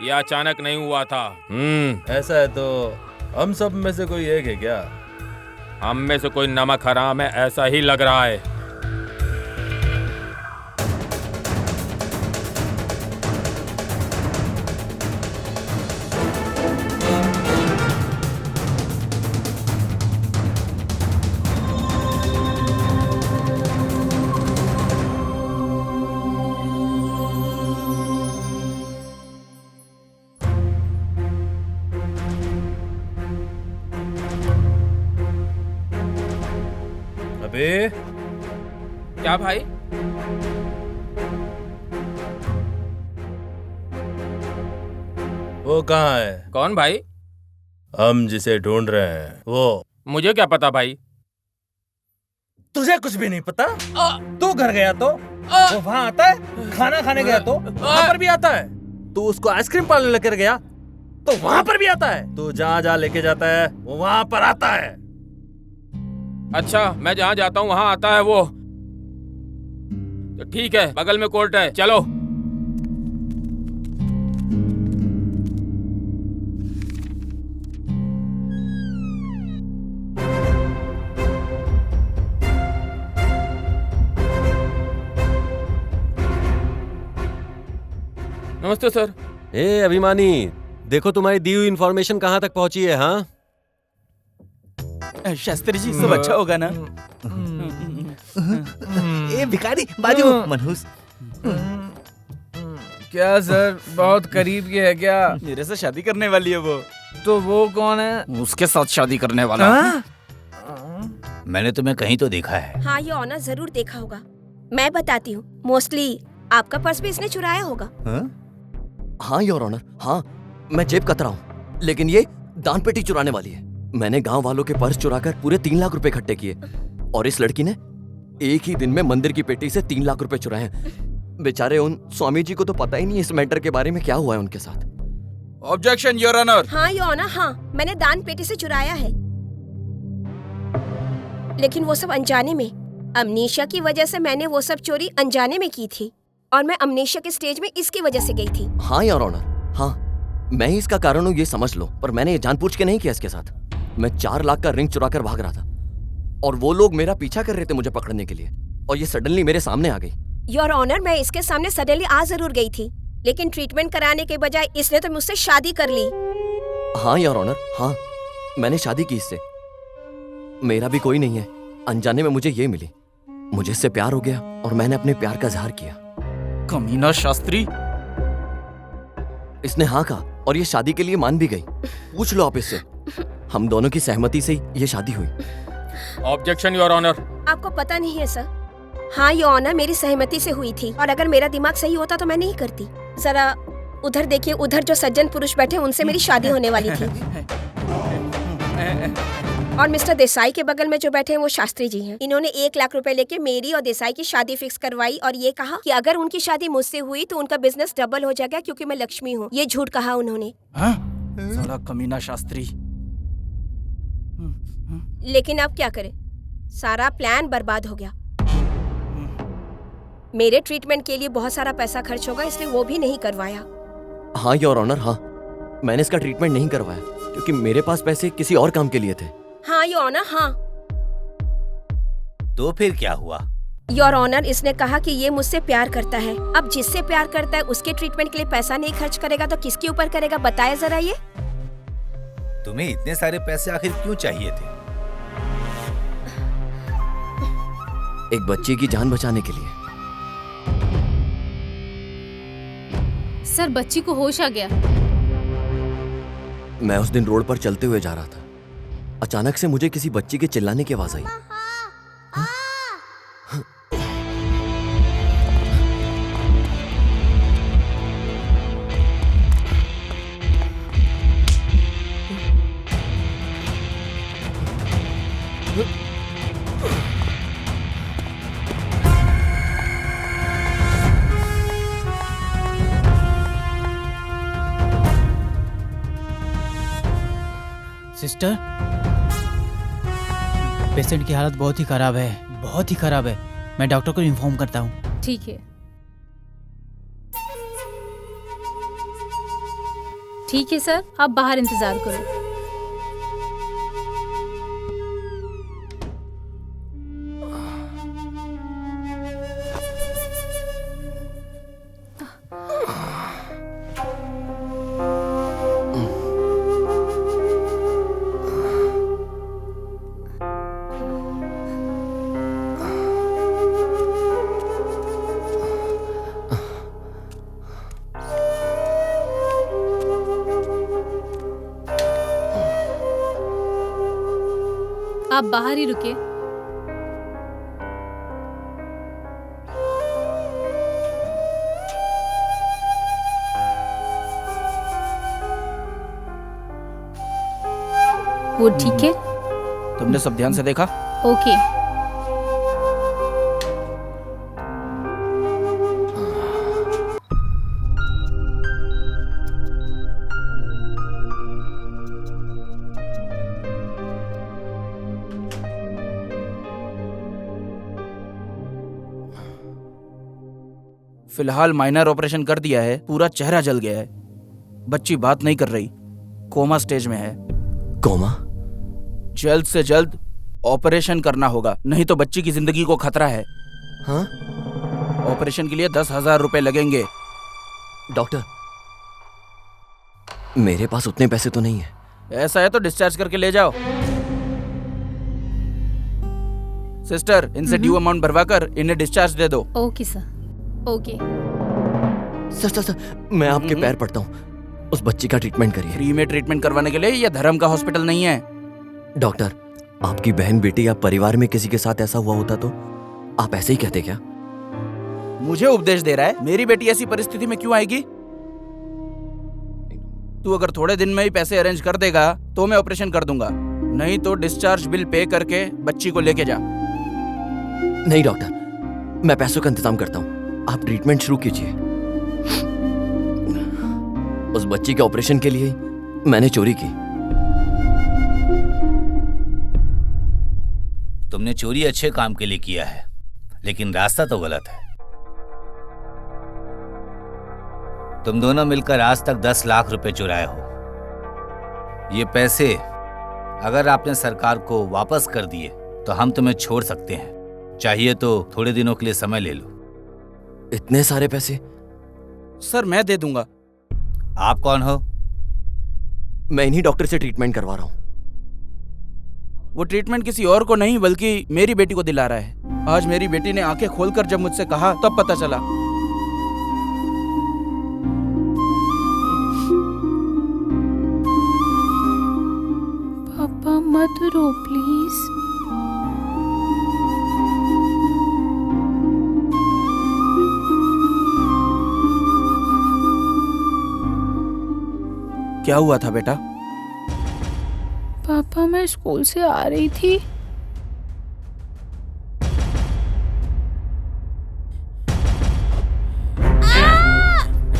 ये अचानक नहीं हुआ था। ऐसा है तो हम सब में से कोई एक है क्या? हम में से कोई नमक हराम है, ऐसा ही लग रहा है। अबे क्या भाई? वो कहाँ है? कौन भाई? हम जिसे ढूंढ रहे हैं वो। मुझे क्या पता भाई? तुझे कुछ भी नहीं पता? तू घर गया तो वो वहाँ आता है, खाना खाने गया तो वहाँ पर भी आता है, तू उसको आइसक्रीम पार्लर लेकर गया तो वहाँ पर भी आता है, तू जहाँ लेके जाता है वो वहाँ पर आता है। अच्छा, मैं जहाँ जाता हूँ वहाँ आता है वो। तो ठीक है, बगल में कोर्ट है, चलो। नमस्ते सर। ए अभिमानी, देखो तुम्हारी दी हुई इंफॉर्मेशन कहाँ तक पहुंची है। हाँ शास्त्री जी, सब अच्छा होगा ना? ए भिखारी, बाजू मनहूस। क्या सर, बहुत करीब के है क्या? मेरे से शादी करने वाली है वो। तो वो कौन है? उसके साथ शादी करने वाला। मैंने तुम्हें कहीं तो देखा है। हाँ, ये ऑनर जरूर देखा होगा। मैं बताती हूँ, मोस्टली आपका पर्स भी इसने चुराया होगा। हाँ योर ऑनर, हाँ मैं जेब कतरा हूँ, लेकिन ये दान पेटी चुराने वाली है। मैंने गांव वालों के पर्स चुराकर पूरे 3 लाख रुपए इकट्ठे किए, और इस लड़की ने एक ही दिन में मंदिर की पेटी से 3 लाख रुपए चुराए हैं। बेचारे उन स्वामी जी को तो पता ही नहीं इस मैटर के बारे में क्या हुआ है उनके साथ। Objection your honour. हाँ योर ऑनर, हाँ मैंने दान पेटी से चुराया है, लेकिन वो सब अनजाने में। अमनीशा की वजह से मैंने वो सब चोरी अनजाने में की थी, और मैं अमनीशा के स्टेज में इसकी वजह से गई थी। हाँ योर ऑनर, हाँ मैं ही इसका कारण हूँ, ये समझ लो। पर मैंने ये जानबूझ के नहीं किया इसके साथ। मैं 4 लाख का रिंग चुरा कर भाग रहा था, और वो लोग मेरा पीछा कर रहे थे मुझे पकड़ने के लिए, और ये सडनली मेरे सामने आ गई। योर ऑनर, मैं इसके सामने सडनली आ जरूर गई थी, लेकिन ट्रीटमेंट कराने के बजाय इसने तो मुझसे शादी कर ली। हाँ योर ऑनर, हाँ मैंने शादी की इससे। मेरा भी कोई नहीं है, अनजाने में मुझे ये मिली, मुझे इससे प्यार हो गया और मैंने अपने प्यार का इजहार किया। कमीना शास्त्री। इसने हाँ कहा और ये शादी के लिए मान भी गई। पूछ लो आप इससे, हम दोनों की सहमति से ये शादी हुई। Objection your honour. आपको पता नहीं है सर? हाँ योर ऑनर, मेरी सहमति से हुई थी, और अगर मेरा दिमाग सही होता तो मैं नहीं करती। जरा उधर देखिए, उधर जो सज्जन पुरुष बैठे उनसे मेरी शादी होने वाली थी, और मिस्टर देसाई के बगल में जो बैठे हैं वो शास्त्री जी हैं। इन्होंने 1 लाख रुपए लेके मेरी और देसाई की शादी फिक्स करवाई, और ये कहा कि अगर उनकी शादी मुझसे हुई तो उनका बिजनेस डबल हो जाएगा, क्योंकि मैं लक्ष्मी हूँ। ये झूठ कहा उन्होंने। साला कमीना शास्त्री। लेकिन अब क्या करें, सारा प्लान बर्बाद हो गया। मेरे ट्रीटमेंट के लिए बहुत सारा पैसा खर्च होगा, इसलिए वो भी नहीं करवाया। हाँ योर ऑनर, हाँ मैंने इसका ट्रीटमेंट नहीं करवाया क्योंकि मेरे पास पैसे किसी और काम के लिए थे। हाँ योर ऑनर, हाँ। तो फिर क्या हुआ? योर ऑनर, इसने कहा कि ये मुझसे प्यार करता है। अब जिससे प्यार करता है उसके ट्रीटमेंट के लिए पैसा नहीं खर्च करेगा तो किसके ऊपर करेगा, बताया जरा ये। तुम्हें इतने सारे पैसे आखिर क्यों चाहिए थे? एक बच्चे की जान बचाने के लिए। सर, बच्ची को होश आ गया। मैं उस दिन रोड पर चलते हुए जा रहा था, अचानक से मुझे किसी बच्ची के चिल्लाने की आवाज आई। सिस्टर, पेशेंट की हालत बहुत ही खराब है, बहुत ही खराब है। मैं डॉक्टर को इन्फॉर्म करता हूँ। ठीक है, ठीक है सर, आप बाहर इंतजार करो। आप बाहर ही रुके। वो ठीक है? तुमने सब ध्यान से देखा? ओके। फिलहाल माइनर ऑपरेशन कर दिया है, पूरा चेहरा जल गया है। बच्ची बात नहीं कर रही, कोमा स्टेज में है। कोमा? जल्द से जल्द ऑपरेशन करना होगा, नहीं तो बच्ची की जिंदगी को खतरा है। हाँ? ऑपरेशन के लिए 10,000 रुपए लगेंगे। डॉक्टर, मेरे पास उतने पैसे तो नहीं है। ऐसा है तो डिस्चार्ज करके ले जाओ। सिस्टर, इनसे ड्यू अमाउंट भरवाकर इन्हें डिस्चार्ज दे दो। Okay sir, okay. सर, मैं आपके पैर पड़ता हूँ, उस बच्ची का ट्रीटमेंट करिए। फ्री में ट्रीटमेंट करवाने के लिए यह धर्म का हॉस्पिटल नहीं है। डॉक्टर, आपकी बहन, बेटी या परिवार में किसी के साथ ऐसा हुआ होता तो आप ऐसे ही कहते क्या? मुझे उपदेश दे रहा है? मेरी बेटी ऐसी परिस्थिति में क्यों आएगी? तू अगर थोड़े दिन में ही पैसे अरेंज कर देगा तो मैं ऑपरेशन कर दूंगा, नहीं तो डिस्चार्ज बिल पे करके बच्ची को लेके जा। नहीं डॉक्टर, मैं पैसों का इंतजाम करता हूँ, आप ट्रीटमेंट शुरू कीजिए। उस बच्ची के ऑपरेशन के लिए मैंने चोरी की। तुमने चोरी अच्छे काम के लिए किया है, लेकिन रास्ता तो गलत है। तुम दोनों मिलकर आज तक 10 लाख रुपए चुराए हो। ये पैसे अगर आपने सरकार को वापस कर दिए तो हम तुम्हें छोड़ सकते हैं, चाहिए तो थोड़े दिनों के लिए समय ले लो। इतने सारे पैसे? सर, मैं दे दूंगा। आप कौन हो? मैं इन्हीं डॉक्टर से ट्रीटमेंट करवा रहा हूँ। वो ट्रीटमेंट किसी और को नहीं बल्कि मेरी बेटी को दिला रहा है। आज मेरी बेटी ने आंखें खोलकर जब मुझसे कहा तब पता चला। पापा मत रो प्लीज। क्या हुआ था बेटा? पापा, मैं स्कूल से आ रही थी,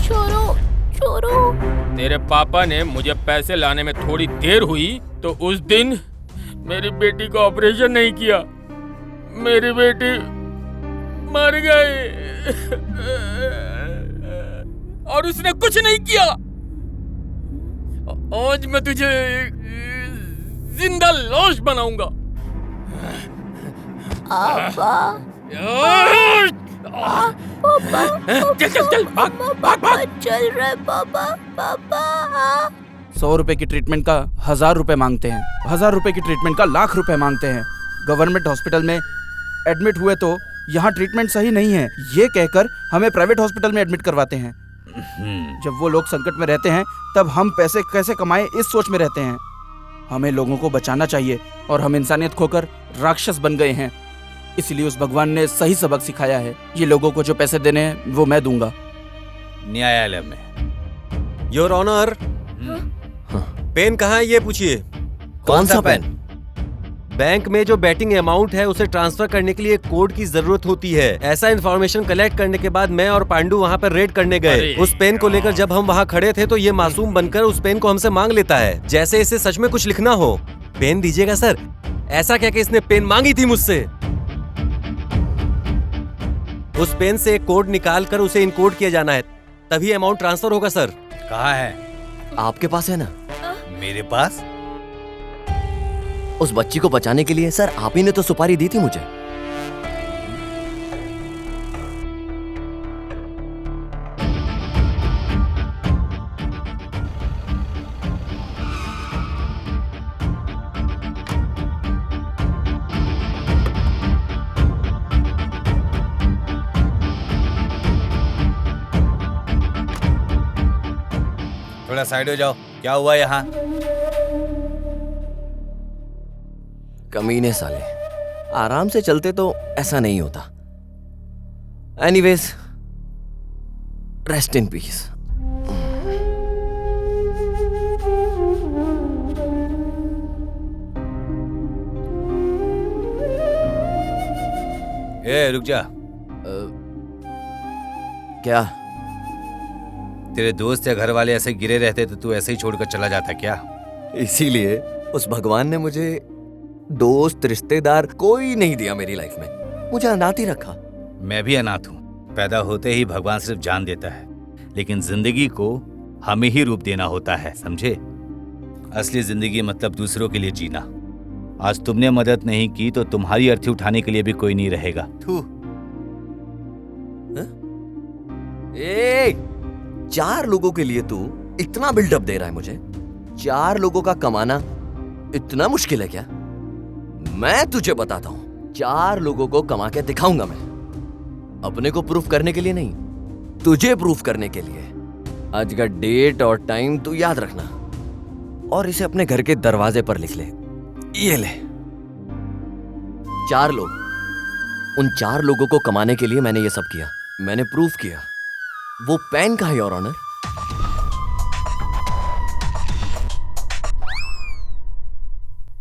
छोड़ो छोड़ो। तेरे पापा ने मुझे पैसे लाने में थोड़ी देर हुई तो उस दिन मेरी बेटी का ऑपरेशन नहीं किया। मेरी बेटी मर गए और उसने कुछ नहीं किया। आज मैं तुझे जिंदा लाश बनाऊंगा। चल चल चल, भाग भाग भाग। चल रहे पापा, पापा। 100 रुपए की ट्रीटमेंट का 1000 रुपए मांगते हैं, 1000 रुपए की ट्रीटमेंट का लाख रुपए मांगते हैं। गवर्नमेंट हॉस्पिटल में एडमिट हुए तो यहाँ ट्रीटमेंट सही नहीं है, ये कहकर हमें प्राइवेट हॉस्पिटल में एडमिट करवाते हैं। जब वो लोग संकट में रहते हैं तब हम पैसे कैसे कमाएं इस सोच में रहते हैं। हमें लोगों को बचाना चाहिए और हम इंसानियत खोकर राक्षस बन गए हैं। इसलिए उस भगवान ने सही सबक सिखाया है। ये लोगों को जो पैसे देने हैं वो मैं दूंगा। न्यायालय में। योर ऑनर, पेन कहाँ है ये पूछिए। कौन सा पेन? बैंक में जो बैटिंग अमाउंट है उसे ट्रांसफर करने के लिए कोड की जरूरत होती है। ऐसा इन्फॉर्मेशन कलेक्ट करने के बाद मैं और पांडू वहाँ पर रेड करने गए। उस पेन को लेकर जब हम वहाँ खड़े थे तो ये मासूम बनकर उस पेन को हमसे मांग लेता है, जैसे इसे सच में कुछ लिखना हो। पेन दीजिएगा सर, ऐसा क्या कि इसने पेन मांगी थी मुझसे। उस पेन से एक कोड निकाल कर उसे इनकोड किया जाना है, तभी अमाउंट ट्रांसफर होगा सर। कहाँ है? आपके पास है ना? मेरे पास? उस बच्ची को बचाने के लिए सर आप ही ने तो सुपारी दी थी मुझे। थोड़ा साइड हो जाओ। क्या हुआ यहाँ? कमीने साले, आराम से चलते तो ऐसा नहीं होता। Anyways, rest in peace. ए रुक जा। क्या? तेरे दोस्त या घर वाले ऐसे गिरे रहते तो तू ऐसे ही छोड़कर चला जाता क्या? इसीलिए उस भगवान ने मुझे दोस्त रिश्तेदार कोई नहीं दिया मेरी लाइफ में, मुझे अनाथ ही रखा। मैं भी अनाथ हूँ। पैदा होते ही भगवान सिर्फ जान देता है, लेकिन जिंदगी को हमें ही रूप देना होता है, समझे? असली जिंदगी मतलब दूसरों के लिए जीना। आज तुमने मदद नहीं की तो तुम्हारी अर्थी उठाने के लिए भी कोई नहीं रहेगा। थू। 4 लोगों के लिए तू इतना बिल्डअप दे रहा है मुझे? 4 लोगों का कमाना इतना मुश्किल है क्या? मैं तुझे बताता हूं, 4 लोगों को कमा के दिखाऊंगा मैं। अपने को प्रूफ करने के लिए नहीं, तुझे प्रूफ करने के लिए। आज का डेट और टाइम तू याद रखना और इसे अपने घर के दरवाजे पर लिख ले। ये ले। 4 लोग, उन 4 लोगों को कमाने के लिए मैंने ये सब किया, मैंने प्रूफ किया। वो पेन कहाँ है योर ऑनर?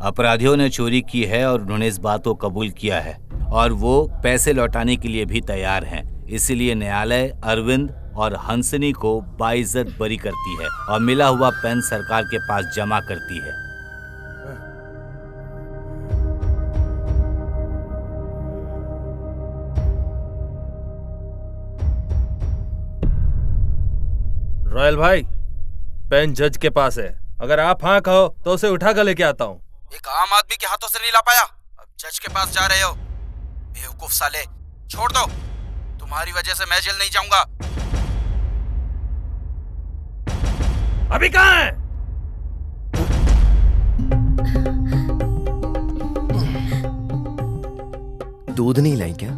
अपराधियों ने चोरी की है और उन्होंने इस बात को कबूल किया है और वो पैसे लौटाने के लिए भी तैयार हैं। इसीलिए न्यायालय अरविंद और हंसनी को बाइज्जत बरी करती है और मिला हुआ पेन सरकार के पास जमा करती है। रॉयल भाई, पेन जज के पास है। अगर आप हाँ कहो तो उसे उठा कर लेके आता हूँ। एक आम आदमी के हाथों से नहीं ला पाया, अब जज के पास जा रहे हो? बेवकूफ साले, छोड़ दो। तुम्हारी वजह से मैं जेल नहीं जाऊंगा। अभी कहाँ है? दूध नहीं लाई क्या?